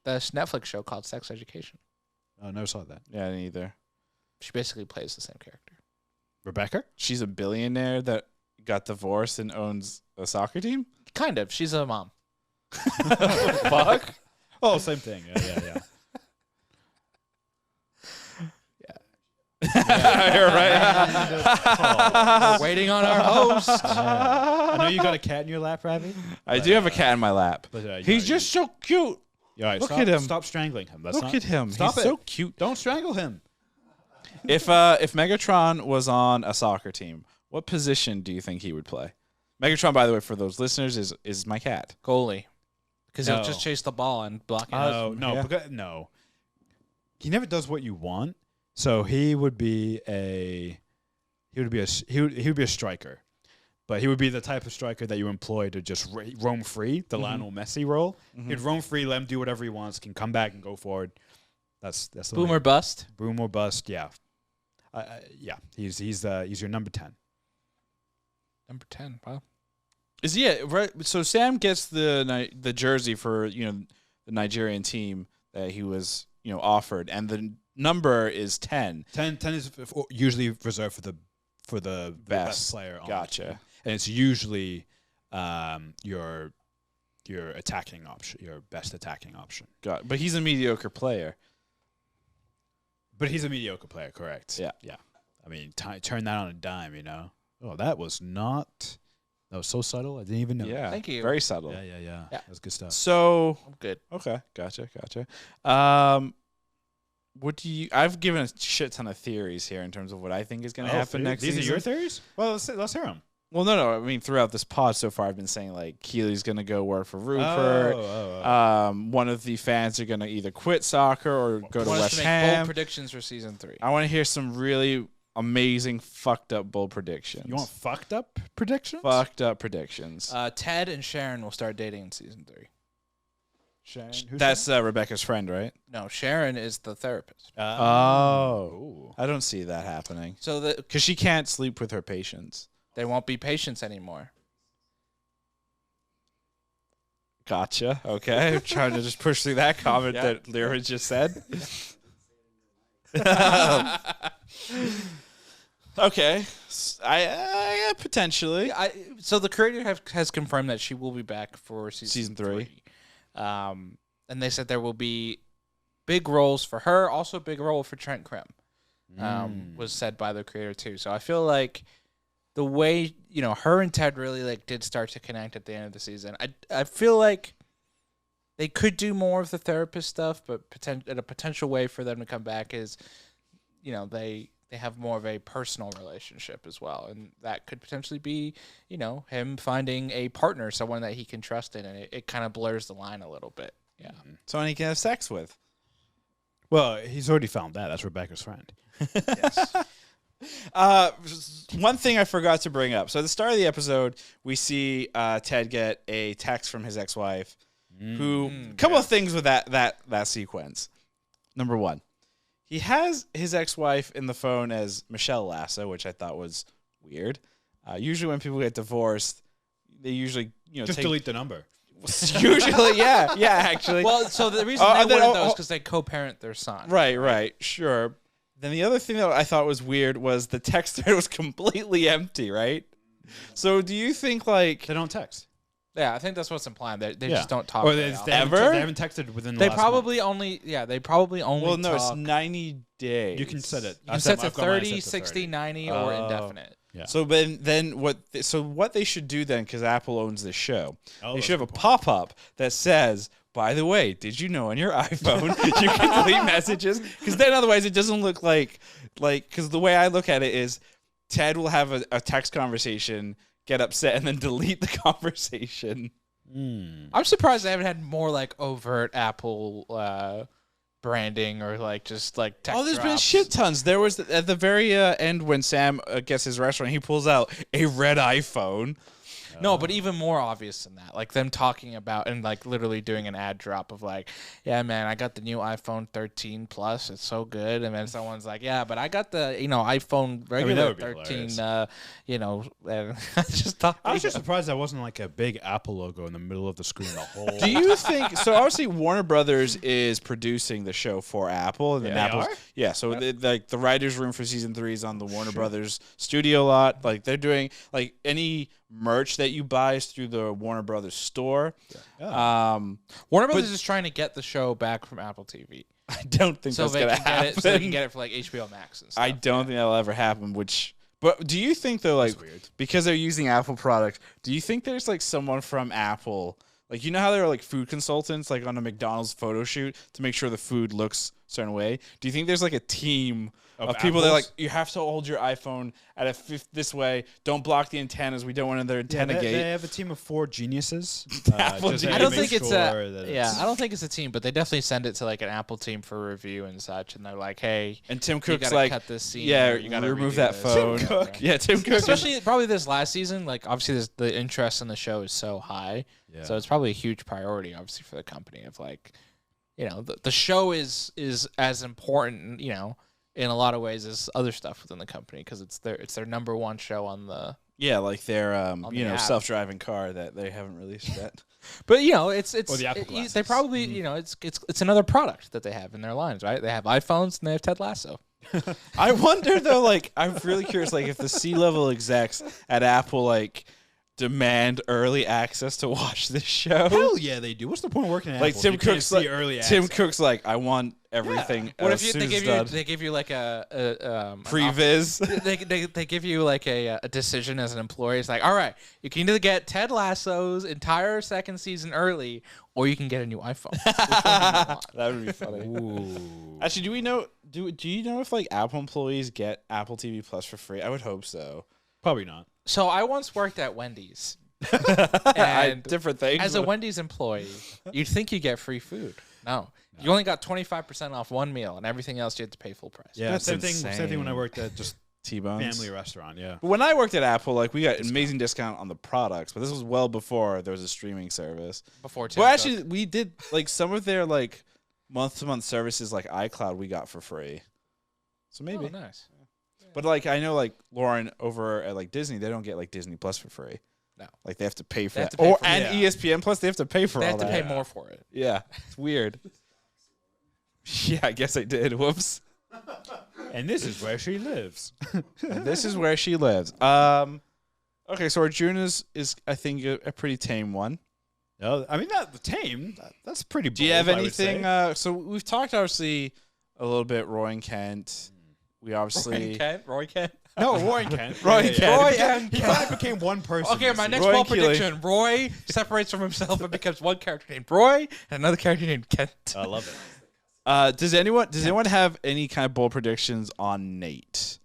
the Netflix show called Sex Education. Oh, never saw that. Yeah, neither. She basically plays the same character. Rebecca? She's a billionaire that got divorced and owns a soccer team? Kind of. She's a mom. Fuck. Oh, same thing. Yeah. You're right. We're waiting on our host. I know you got a cat in your lap, Ravi. I do have a cat in my lap. But, He's just so cute. Look at him. Stop strangling him. Look at him. Stop He's it. so cute. Don't strangle him. If Megatron was on a soccer team, what position do you think he would play? Megatron, by the way, for those listeners, is my cat. Goalie. Because No. he'll just chase the ball and block it. No. Yeah. No. He never does what you want. So he would be a striker, but he would be the type of striker that you employ to just roam free, the Lionel Messi role. He'd roam free, let him do whatever he wants, can come back and go forward. That's the Boom or bust. boom or bust. Yeah, He's your number 10. Number 10. Wow. Right? So Sam gets the jersey for the Nigerian team that he was offered, and the number is 10. 10 is usually reserved for the best player on the Gotcha. team. And it's usually your attacking option, your best attacking option. But he's a mediocre player. But he's a mediocre player, correct? Yeah. I mean, turn that on a dime, Oh, that was so subtle. I didn't even know. Yeah. Thank you. Very subtle. Yeah. That's good stuff. So I'm good. okay, gotcha. I've given a shit ton of theories here in terms of what I think is going to happen next season. These are your theories? Well, let's hear them. Well, no. I mean, throughout this pod so far, I've been saying like Keely's going to go work for Rupert. One of the fans are going to either quit soccer or go to Want us West to make bold Ham. predictions for season 3. I want to hear some really amazing fucked up bold predictions. You want fucked up predictions? fucked up predictions? Ted and Sharon will start dating in season 3. Sharon? That's Rebecca's friend, right? No, Sharon is the therapist. Oh. I don't see that happening So because she can't sleep with her patients. they won't be patients anymore. Gotcha. Okay. I'm trying to just push through that comment that Lyra just said. Okay. I potentially. So the creator has confirmed that she will be back for season 3. 3. And they said there will be big roles for her, also a big role for Trent Krim. Was said by the creator too. So I feel like the way her and Ted really did start to connect at the end of the season. I feel like they could do more of the therapist stuff, but a potential way for them to come back is, they have more of a personal relationship as well, and that could potentially be, him finding a partner, someone that he can trust in, and it kind of blurs the line a little bit. Yeah. Someone he can have sex with. Well, he's already found that. That's Rebecca's friend. Yes. One thing I forgot to bring up. So at the start of the episode, we see Ted get a text from his ex-wife. A couple of things with that sequence. Number one, he has his ex-wife in the phone as Michelle Lasso, which I thought was weird. Usually when people get divorced, they usually Just delete the number. Usually, yeah, actually. Well, so the reason they wanted those because they co-parent their son. Right, sure. Then the other thing that I thought was weird was the text thread was completely empty, right? So do you think They don't text. Yeah, I think that's what's implying. They just don't talk. Or very they often. Ever? They haven't texted within the They last probably month. only. Yeah, they probably only. Well, no, it's talk. 90 days. You can set it. You can set to 30, 60, 90, or Oh. indefinite. Yeah. So then what they should do then, because Apple owns this show, Oh, they that's should have a a good point. pop-up that says, by the way, did you know on your iPhone you can delete messages? Because then otherwise it doesn't look like because the way I look at it is Ted will have a text conversation, get upset, and then delete the conversation. I'm surprised they haven't had more overt Apple branding or just text. Oh, there's been drops. shit tons. There was at the very end when Sam gets his restaurant, he pulls out a red iPhone. No, but even more obvious than that, like them talking about and like literally doing an ad drop of like, yeah, man, I got the new iPhone 13 Plus. It's so good. And then someone's like, yeah, but I got the iPhone regular 13. And I just thought I was just surprised that wasn't like a big Apple logo in the middle of the screen the whole. Do you think so? Obviously, Warner Brothers is producing the show for Apple, and then They Apple's are? So like the writers' room for season 3 is on the Warner Brothers studio lot. Like they're doing like any merch that you buy is through the Warner Brothers store. Warner Brothers is trying to get the show back from Apple TV, I don't think so that's they gonna can happen. get it. So they can get it for like HBO Max and stuff. I don't think that'll ever happen. But do you think though, like, because they're using Apple products, do you think there's like someone from Apple, like how there are like food consultants, like on a McDonald's photo shoot to make sure the food looks a certain way? Do you think there's like a team of people that are like, you have to hold your iPhone at a fifth this way, don't block the antennas, we don't want another antenna gate? They have a team of 4 geniuses. Apple just genius. I to don't make think it's sure a that yeah. I don't think it's a team, but they definitely send it to like an Apple team for review and such, and they're like, "Hey, And Tim you Cook's gotta like, cut this scene. yeah, or you gotta remove redo that this." phone. Tim Cook. Yeah, Tim Cook. Especially probably this last season, like obviously the interest in the show is so high, so it's probably a huge priority, obviously for the company. Of like, the show is as important, in a lot of ways as other stuff within the company because it's their number one show on the. Yeah, like their the app. self-driving car that they haven't released yet. But it's Or the Apple they glasses. probably it's another product that they have in their lines, right? They have iPhones and they have Ted Lasso. I wonder though, like I'm really curious, like if the C-level execs at Apple like demand early access to watch this show. Hell yeah, they do. What's the point of working at Like Apple? Tim if you can't Cook's see like early Tim access? Cook's like I want everything. What as if soon they as give it's you done. they give you like a Previs. they give you like a decision as an employee. It's like, all right, you can either get Ted Lasso's entire second season early, or you can get a new iPhone. Which one do you want? That would be funny. Ooh. Actually, do we know? Do you know if like Apple employees get Apple TV Plus for free? I would hope so. Probably not. So I once worked at Wendy's. And different things. As a Wendy's employee, you'd think you get free food. No. You only got 25% off one meal, and everything else you had to pay full price. Yeah, That's same thing when insane. I worked at just T-Bones. family restaurant. Yeah. But when I worked at Apple, like we got an amazing discount on the products, but this was well before there was a streaming service. Before Tim Well, Cook. actually, we did like some of their like month-to-month services, like iCloud, we got for free. So maybe. Oh, nice. But like I know, like Lauren over at like Disney, they don't get like Disney Plus for free. No. Like they have to pay for They have that. to pay Or for and it. ESPN Plus, they have to pay for They all have to that. pay more for it. Yeah, it's weird. Yeah, I guess I did. Whoops. And this is where she lives. And this is where she lives. Okay, so Arjuna is I think a pretty tame one. No, I mean the tame. That's pretty. Do you have bold, I would say. anything? So we've talked obviously a little bit. Roy and Kent. We obviously. Roy Kent. No, Roy and Kent. Roy and Kent. Roy and He kind of became one person. Okay, my next Roy ball and Keely. prediction. Roy separates from himself and becomes one character named Roy and another character named Kent. I love it. Does anyone have any kind of bold predictions on Nate?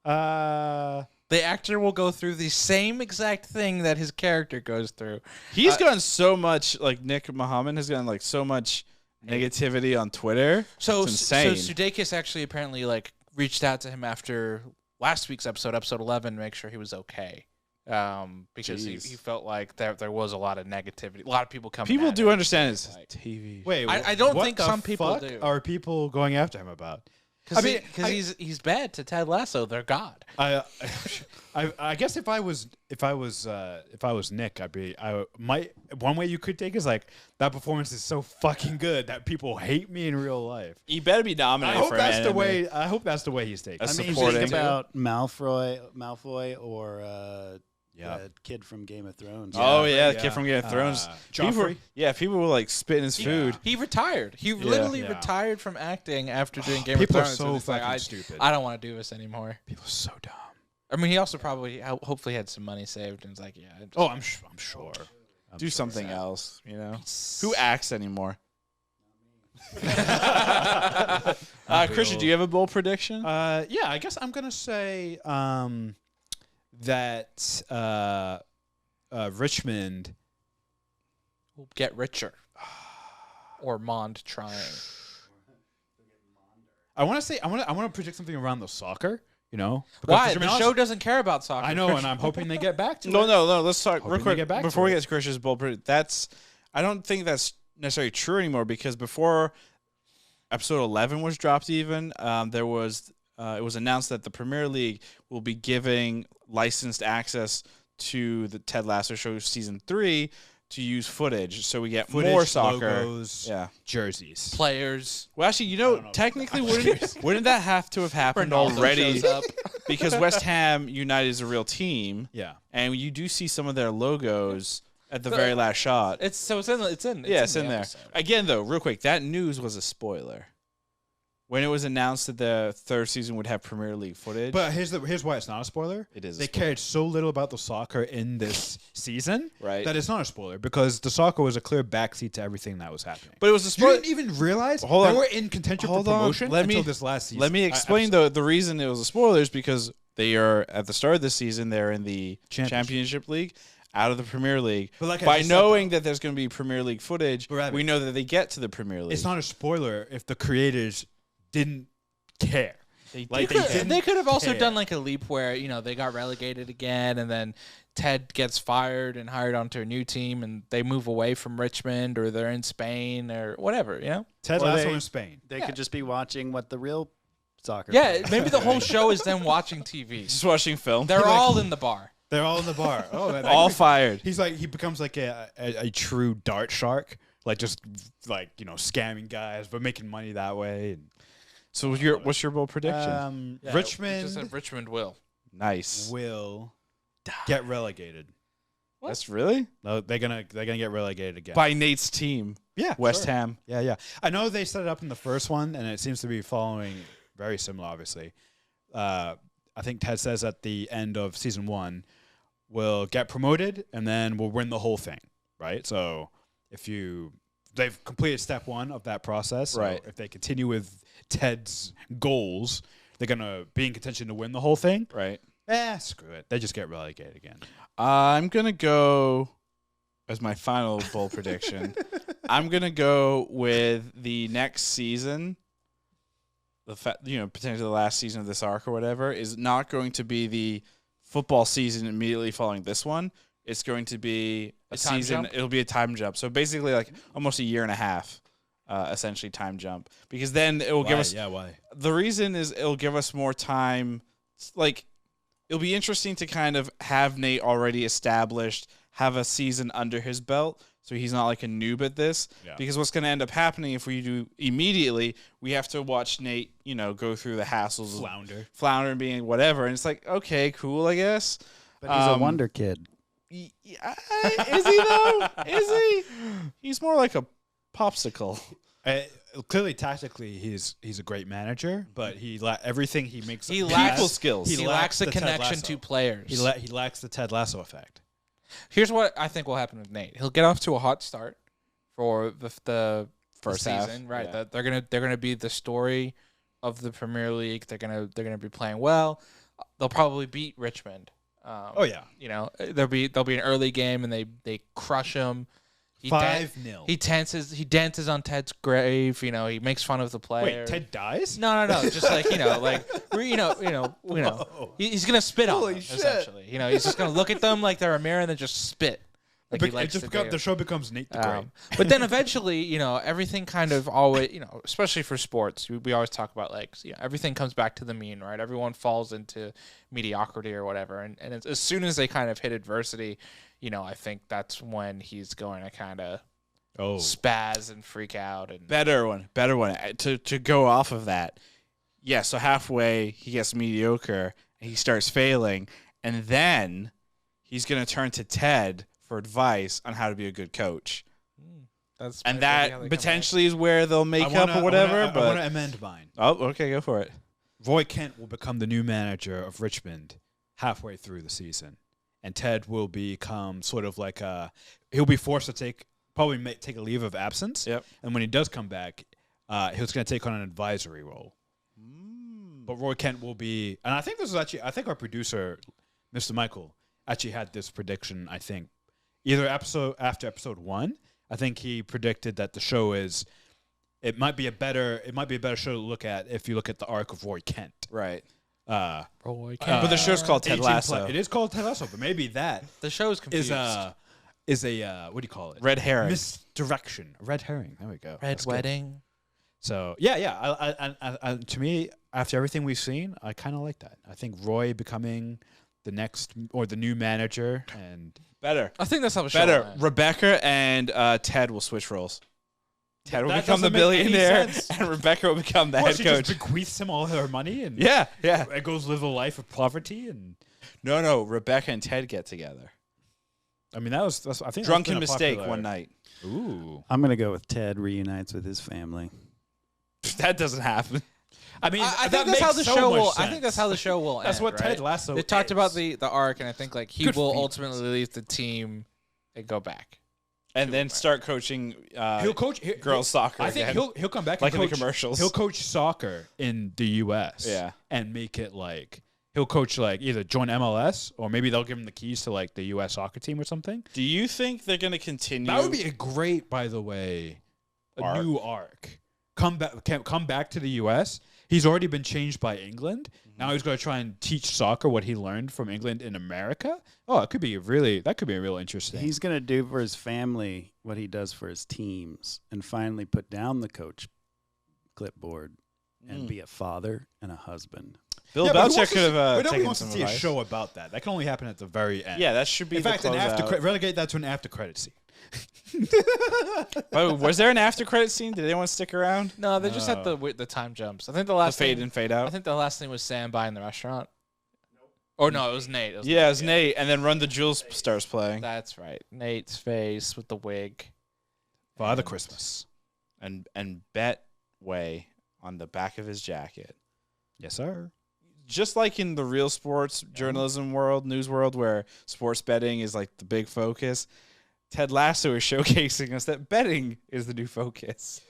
The actor will go through the same exact thing that his character goes through. He's gotten so much, like Nick Muhammad has gotten like so much negativity on Twitter. So It's insane. So Sudeikis actually apparently like reached out to him after last week's episode 11, to make sure he was okay. Because he Jeez. felt like there was a lot of negativity, a lot of people coming. People at do him. understand it's Like- TV. Wait, I don't what think the some people fuck do. Are people going after him about? Because I mean, he's bad to Ted Lasso. They're God. I guess if I was Nick, one way you could take is like that performance is so fucking good that people hate me in real life. You better be I nominated hope for that's an the anime. way. I hope that's the way he's taking. A I mean, supporting. think about Malfoy or Yeah. the kid from Game of Thrones. Oh yeah, the kid from Game of Thrones. Joffrey. People were like spitting his food. He retired. He literally Yeah. retired from acting after doing Game People of are Thrones. so and it's like, fucking stupid. I don't want to do this anymore. People are so dumb. I mean, he also probably hopefully had some money saved and was like, yeah. Oh, I'm sure. Do something else, you know. Who acts anymore? Christian, do you have a bold prediction? Yeah, I guess I'm gonna say that Richmond. Will get richer. Or Mond trying. I want to predict something around the soccer You know, Why? Because, The show doesn't care about soccer. I know, and I'm hoping they get back to it. No. Let's talk real Hoping they quick get back before to we it. get to Chris's bold prediction. I don't think that's necessarily true anymore because before episode 11 was dropped, even it was announced that the Premier League will be giving licensed access to the Ted Lasso show season 3 to use footage, so we get more soccer. Logos, jerseys, Players. Well, actually, technically, wouldn't that have to have happened already? Shows up. Because West Ham United is a real team. Yeah, and you do see some of their logos at the very last shot. It's in there. Episode. Again, though, real quick, that news was a spoiler. When it was announced that the third season would have Premier League footage. but here's why it's not a spoiler. It is. They cared so little about the soccer in this season, Right. that it's not a spoiler because the soccer was a clear backseat to everything that was happening. But it was a You spoiler. didn't even realize Hold they on. were in contention for Hold on. promotion Let until me- this last season. Let me explain the reason it was a spoiler is because they are at the start of the season. They're in the Championship League, out of the Premier League. But like I by just said, knowing that there's going to be Premier League footage, Ravi, we know that they get to the Premier League. It's not a spoiler if the creators didn't care. They They could have also care. done like a leap where they got relegated again, and then Ted gets fired and hired onto a new team, and they move away from Richmond, or they're in Spain, or whatever. Ted Or Lasso they- in Spain. They could just be watching what the real soccer. Yeah, maybe the whole show is them watching TV. just watching film. They're all in the bar. They're all in the bar. Oh, that all could be- fired. He becomes like a true dart shark, like just like scamming guys but making money that way. And, So what's your bold prediction? Yeah, Richmond just said Richmond will. Nice. will get relegated. That's really No, they're gonna get relegated again. by Nate's team. Yeah, West sure. Ham. Yeah. I know they set it up in the first one, and it seems to be following very similar. Obviously, I think Ted says at the end of season 1, we'll get promoted, and then we'll win the whole thing. Right. So they've completed step 1 of that process. So Right. if they continue with Ted's goals, they're gonna be in contention to win the whole thing. Right. Screw it. They just get relegated again. I'm gonna go as my final bold prediction. I'm gonna go with the next season. Potentially the last season of this arc or whatever is not going to be the football season immediately following this one. It's going to be a time season. jump? It'll be a time jump. So basically, like almost a year and a half, essentially time jump. Because then it will give us. Why? The reason is it'll give us more time. Like, it'll be interesting to kind of have Nate already established, have a season under his belt, so he's not like a noob at this. Yeah. Because what's going to end up happening if we do immediately, we have to watch Nate, go through the hassles of flounder and being whatever. And it's like, okay, cool, I guess. But he's a wonder kid. Is he though? Is he? He's more like a popsicle. Clearly, tactically, he's a great manager, but everything he makes. He People skills. He lacks a connection to players. He lacks the Ted Lasso effect. Here's what I think will happen with Nate. He'll get off to a hot start for the First season, half, right? yeah. They're gonna be the story of the Premier League. They're gonna be playing well. They'll probably beat Richmond. There'll be an early game and they crush him. 5-0. He dances on Ted's grave. He makes fun of the player. Wait, Ted dies? No. Just like he's gonna spit on them, Holy shit. essentially. He's just gonna look at them like they're a mirror and then just spit. Like he likes to do. The show becomes Nate the Great. But then eventually, everything kind of always, especially for sports, we always talk about everything comes back to the mean, right? Everyone falls into mediocrity or whatever, and as soon as they kind of hit adversity, I think that's when he's going to kind of spaz and freak out. And Better one. To go off of that. Yeah, so halfway he gets mediocre and he starts failing, and then he's going to turn to Ted for advice on how to be a good coach. that's And maybe how they that come potentially is where they'll make up or whatever. I want But to amend mine. oh, okay, go for it. Roy Kent will become the new manager of Richmond halfway through the season, and Ted will become sort of like he'll be forced to take a leave of absence. Yep. And when he does come back, he's going to take on an advisory role. But Roy Kent will be, and I think this is actually, I think our producer, Mr. Michael, actually had this prediction. I think either after episode 1, I think he predicted that the show it might be a better show to look at if you look at the arc of Roy Kent. Right. Roy but the show's called Ted aging Lasso. It is called Ted Lasso, but maybe that The show's confused. is a what do you call it? Red herring. Misdirection. A red herring. There we go. Red That's good. Wedding. So I to me, after everything we've seen, I kind of like that. I think Roy becoming the next or the new manager and Better. I think that's how the show Better. will end. Rebecca and Ted will switch roles. Ted will That become the doesn't make any billionaire, sense. and Rebecca will become the What, head she coach. just bequeaths him all her money and Yeah. it goes live a life of poverty and No. Rebecca and Ted get together. I mean that's I think Drunken that's been a mistake popular- one night. Ooh. I'm gonna go with Ted reunites with his family. That doesn't happen. I mean, I that think that's how makes the so show much will. I sense. think that's how the show will That's end. what right? Ted Lasso. They talked about is. the arc, and I think like he Good will for you ultimately leave the team and go back. And then start coaching He'll coach girls soccer I think again. he'll come back Like and in the coach, commercials. He'll coach soccer in the U.S. Yeah. and make it like he'll coach like either join MLS or maybe they'll give him the keys to like the U.S. soccer team or something. Do you think they're going to continue? That would be a great, by the way, Arc. new arc. Come back to the U.S. He's already been changed by England. Now he's going to try and teach soccer what he learned from England in America. Oh, that could be real interesting. He's gonna do for his family what he does for his teams, and finally put down the coach clipboard and be a father and a husband. Bill Yeah, but who Belichick wants to could see- have but nobody taken wants to some see a advice. show about that. That can only happen at the very end. Yeah, that should be In the fact, an closeout. relegate that to an after credit scene. Oh, was there an after credit scene? Did anyone stick around? No, they just had the time jumps. I think the The last fade thing, in, fade I out. think the last thing was Sam buying the restaurant. Or no, it was Nate. Yeah, it was Nate, and then Run the Jewels starts playing, That's right. Nate's face with the wig. Father Christmas. and Betway on the back of his jacket. Yes, sir. Just like in the real sports journalism world, news world, where sports betting is like the big focus, Ted Lasso is showcasing us that betting is the new focus.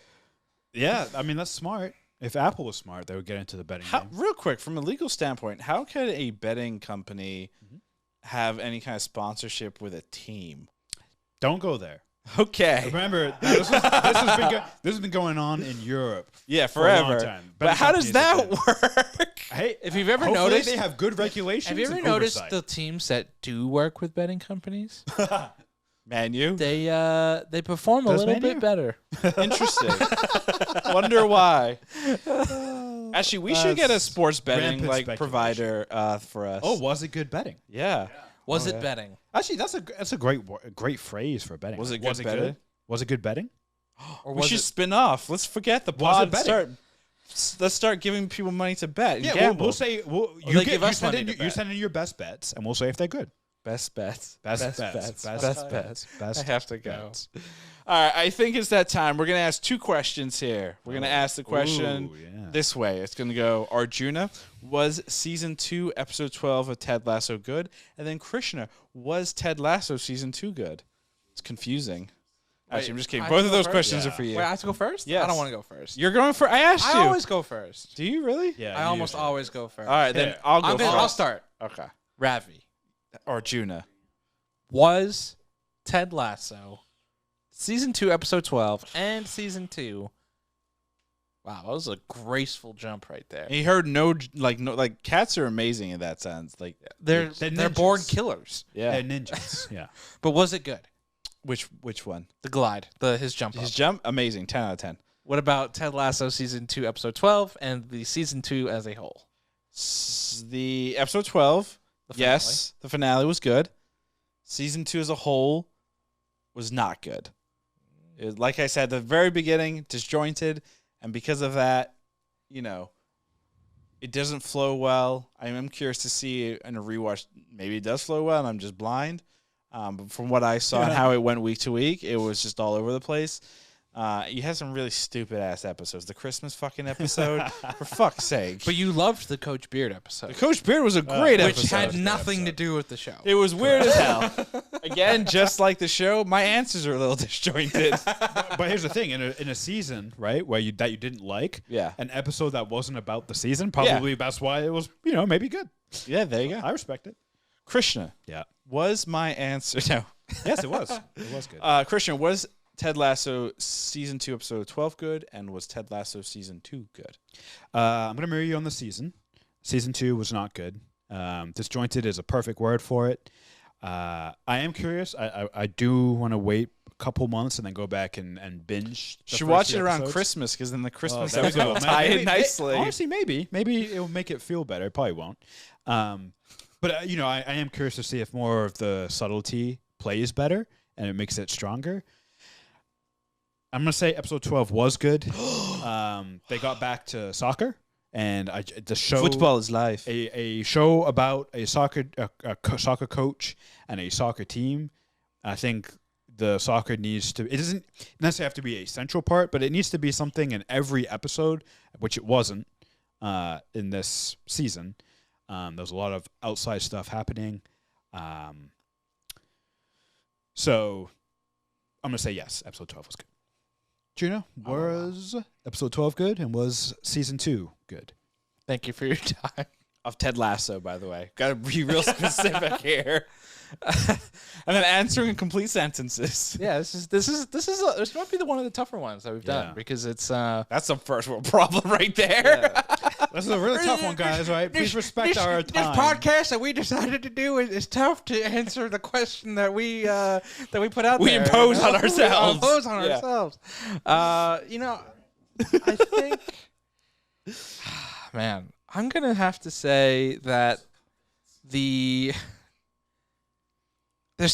Yeah, I mean that's smart. If Apple was smart, they would get into the betting game. Real quick, from a legal standpoint, how could a betting company have any kind of sponsorship with a team? Don't go there. Okay. Remember, this has been going on in Europe. Yeah, for a long forever. time. But Betting how does companies have that been- work? Hey, If you've ever hopefully noticed, they have good regulations. have you ever and noticed oversight. the teams that do work with betting companies? Man, you? They perform a Does little Man bit U? better. Interesting. Wonder why. Actually, we should get a sports betting rampant like speculation. provider for us. Oh, was it good betting? yeah. Was Oh, it yeah. betting? Actually, that's a great phrase for betting. Was it good betting? Was it good betting? Or We was should it spin off. Let's forget the Was pod. it betting? Let's start giving people money to bet and Yeah, gamble. we'll say they give us money to you bet. send in your best bets, and we'll say if they're good. Best bets. Best bets. bets. Best bets. Best I have to go. bets. All right, I think it's that time. We're going to ask two questions here. We're going to ask the question Ooh, yeah. this way. It's going to go, Arjuna, was Season 2, Episode 12 of Ted Lasso good? And then Krishna, was Ted Lasso Season 2 good? It's confusing. Actually, I'm just kidding. I Both can of go those first? questions Yeah. are for you. Wait, I have to go first? Yes. I don't want to go first. You're going for, I asked you. I always go first. Do you really? Yeah, I you almost usually- always go first. All right, then Here. I'll go first. I'll start. Okay. Ravi. Arjuna. Was Ted Lasso Season 2, Episode 12 and Season 2. Wow, that was a graceful jump right there. He heard no cats are amazing in that sense. Like, They're ninjas. born killers. yeah. They're ninjas. Yeah. But was it good? Which one? The glide, his jump up. His jump, amazing. 10 out of 10. What about Ted Lasso Season 2, Episode 12 and the Season 2 as a whole? The episode 12, The finale. yes, the finale was good. Season 2 as a whole was not good. Like I said, the very beginning, disjointed, and because of that, it doesn't flow well. I am curious to see in a rewatch, maybe it does flow well and I'm just blind. But from what I saw and how it went week to week, it was just all over the place. You had some really stupid ass episodes. The Christmas fucking episode, for fuck's sake. But you loved the Coach Beard episode, Coach Beard was a great which episode. had nothing to do with the show. It was weird as hell. Again, just like the show, my answers are a little disjointed. But here's the thing: in a season, right, where you didn't like, Yeah. an episode that wasn't about the season, probably that's why it was, maybe good. Yeah, there you go. I respect it. Krishna Yeah. was my answer. No. Yes, it was. It was good. Krishna, was Ted Lasso Season 2, Episode 12 good? And was Ted Lasso Season 2 good? I'm gonna mirror you on the season. Season 2 was not good. Disjointed is a perfect word for it. I am curious. I do want to wait a couple months and then go back and binge. Should watch it around Christmas because then the Christmas episode will tie in nicely. Honestly, maybe it will make it feel better. It probably won't. But I am curious to see if more of the subtlety plays better and it makes it stronger. I'm gonna say episode 12 was good. They got back to soccer, and the show Football is life. A show about a soccer coach and a soccer team. I think the soccer needs to. It doesn't necessarily have to be a central part, but it needs to be something in every episode, which it wasn't in this season. There's a lot of outside stuff happening. So I'm gonna say yes. Episode 12 was good. Gina, was episode 12 good, and was season 2 good? Thank you for your time. Of Ted Lasso, by the way. Got to be real specific here. And then answering in complete sentences. Yeah, this might be one of the tougher ones that we've done because it's that's some first world problem right there. Yeah. This is a really tough one, guys. Right? Please respect our time. This podcast that we decided to do is tough to answer the question that we put out. We there. impose on ourselves. We impose on ourselves. I think, man, I'm gonna have to say that there's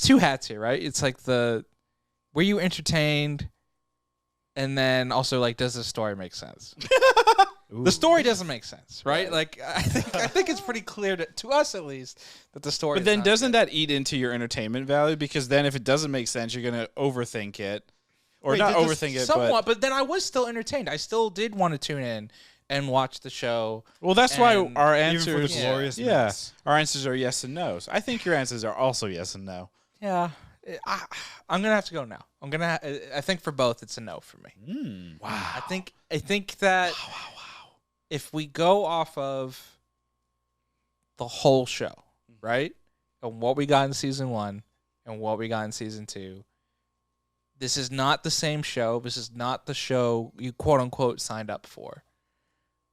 two hats here, right? It's like were you entertained, and then also like, does the story make sense? The story doesn't make sense, right? Like I think it's pretty clear to us at least that the story. But then doesn't that eat into your entertainment value? Because then if it doesn't make sense, you're gonna overthink it, or not overthink it, somewhat. But then I was still entertained. I still did want to tune in and watch the show. Well, that's why our answers, our answers are yes and no's. I think your answers are also yes and no. Yeah, I'm gonna have to go now. I think for both, it's a no for me. Wow. I think that. Wow. If we go off of the whole show, right, and what we got in season 1 and what we got in season 2, this is not the same show. This is not the show you quote unquote signed up for.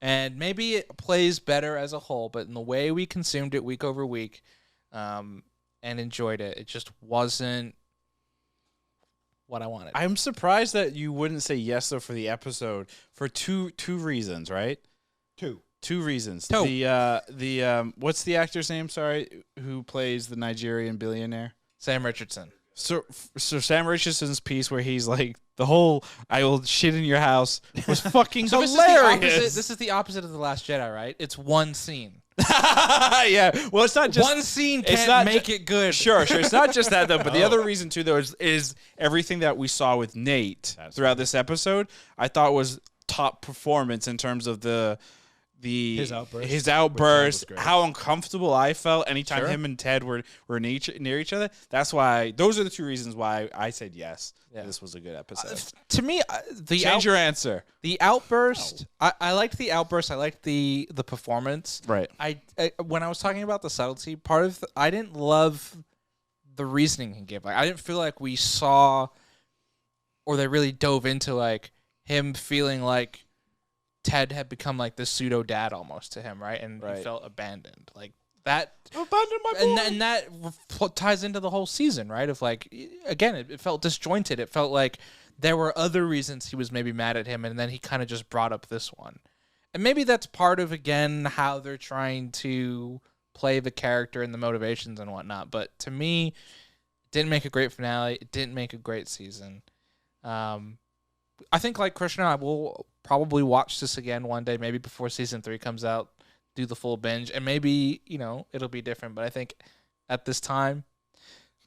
And maybe it plays better as a whole, but in the way we consumed it week over week and enjoyed it, it just wasn't what I wanted. I'm surprised that you wouldn't say yes though for the episode for two reasons, right? Two reasons. The what's the actor's name? Sorry, who plays the Nigerian billionaire? Sam Richardson. So Sam Richardson's piece where he's like, the whole "I will shit in your house" was fucking hilarious. This is the opposite of The Last Jedi, right? It's one scene. Yeah. Well, it's not just one scene can't make it good. Sure. It's not just that though. But the other reason too, though, is everything that we saw with Nate throughout this episode. I thought was top performance in terms of his outburst, how uncomfortable I felt anytime him and Ted were near each other. That's why those are the two reasons why I said yes. Yeah. This was a good episode. To me, change your answer. The outburst, I liked the outburst. I liked the performance. Right. I when I was talking about the subtlety part of, I didn't love the reasoning he gave. Like, I didn't feel like we saw, or they really dove into like him feeling like Ted had become like the pseudo dad almost to him, right? And he felt abandoned, like that. Abandoned my boy. And that ties into the whole season, right? Of like, again, it felt disjointed. It felt like there were other reasons he was maybe mad at him, and then he kind of just brought up this one. And maybe that's part of, again, how they're trying to play the character and the motivations and whatnot. But to me, it didn't make a great finale. It didn't make a great season. I think, like Krishna, I will probably watch this again one day, maybe before season 3 comes out, do the full binge, and maybe, it'll be different. But I think at this time,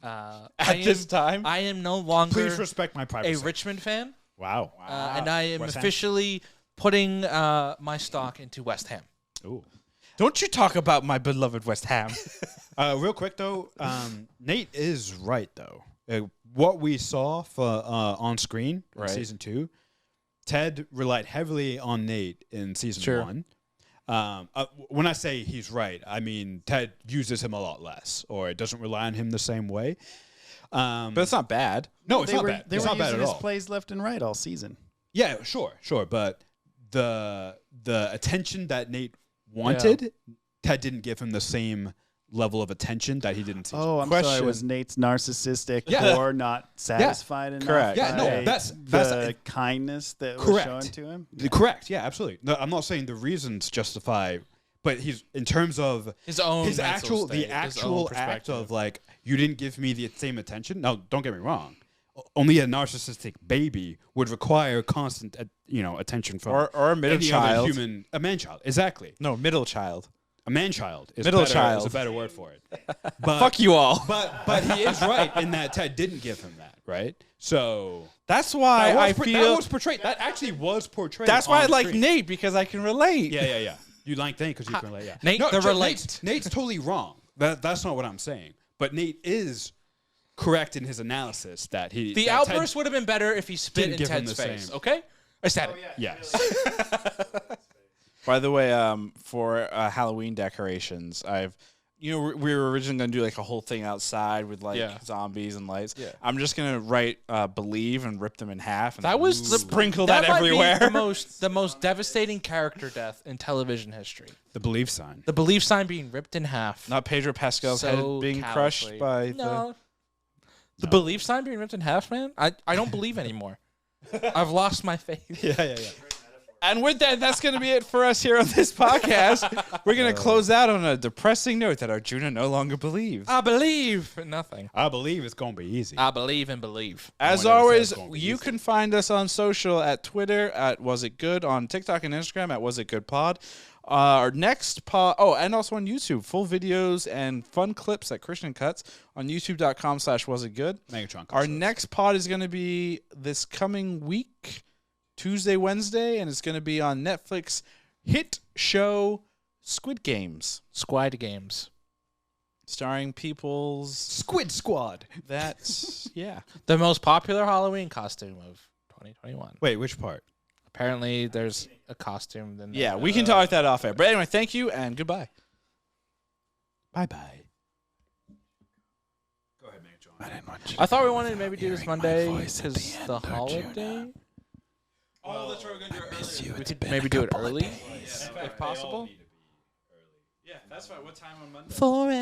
I am no longer Please respect my privacy. a Richmond fan. Wow. And I am officially putting my stock into West Ham. Ooh. Don't you talk about my beloved West Ham. Real quick, though, Nate is right, though. What we saw for on screen in season 2, Ted relied heavily on Nate in season 1. When I say he's right, I mean Ted uses him a lot less, or it doesn't rely on him the same way. But it's not bad. No, it's not bad. They It's were not bad using at his all. plays left and right all season. Yeah, sure. But the attention that Nate wanted Ted didn't give him the same level of attention that he did in season Oh, one. I'm sorry. Was Nate's narcissistic Yeah. or not satisfied enough? Correct. Yeah, no, by that's the kindness that was correct. shown to him. Correct. Yeah, absolutely. No, I'm not saying the reasons justify, but he's in terms of His own his mental actual state, the his actual own act perspective. of like you didn't give me the same attention. No, don't get me wrong. Only a narcissistic baby would require constant, attention from or a middle any child. other human. A man child, exactly. No, middle child. A man child is Middle better, child. is a better word for it. But, Fuck you all. But he is right in that Ted didn't give him that, right? So That's why that I was feel. that was portrayed. That actually was portrayed. That's why I on like screen. Nate, because I can relate. Yeah. You like Nate because you can relate. Yeah, Nate the Nate's- relate. Nate's totally wrong. That's not what I'm saying. But Nate is correct in his analysis that he. The that Ted- outburst would have been better if he spit didn't in give him Ted's the face. same. Okay, I said it. Yes. By the way, for Halloween decorations, we were originally gonna do like a whole thing outside with like zombies and lights. Yeah. I'm just gonna write "believe" and rip them in half. And That was sprinkle that that might be everywhere. the most devastating character death in television history. The belief sign. The belief sign being ripped in half. Not Pedro Pascal's So head being crushed callously. by No. The belief sign being ripped in half, man? I don't believe anymore. I've lost my faith. Yeah. And with that, that's going to be it for us here on this podcast. We're going to close out on a depressing note that Arjuna no longer believes. I believe in nothing. I believe it's gonna be easy. I believe and believe. As No one ever always, says it's gonna be you easy. can find us on social at Twitter at Was It Good, on TikTok and Instagram at Was It Good Pod. Our next pod, and also on YouTube, full videos and fun clips that Krishna cuts on youtube.com/wasitgood. Megatron. Our next pod is going to be this coming week, Tuesday, Wednesday, and it's going to be on Netflix hit show Squid Games, Squid Games. starring people's Squid Squad. that's yeah. The most popular Halloween costume of 2021. Wait, which part? Apparently, there's a costume. Yeah, we can talk that off air. But anyway, thank you and goodbye. Bye. Go ahead, Megatron. I didn't want you. I thought we wanted to maybe do this hearing my Monday voice at because the end, the Arjuna. holiday. Oh, that's right. We're going to do it Miss you. We It's could been maybe a do it couple of early, days. if possible. Yeah, that's fine. What time on Monday? Forever.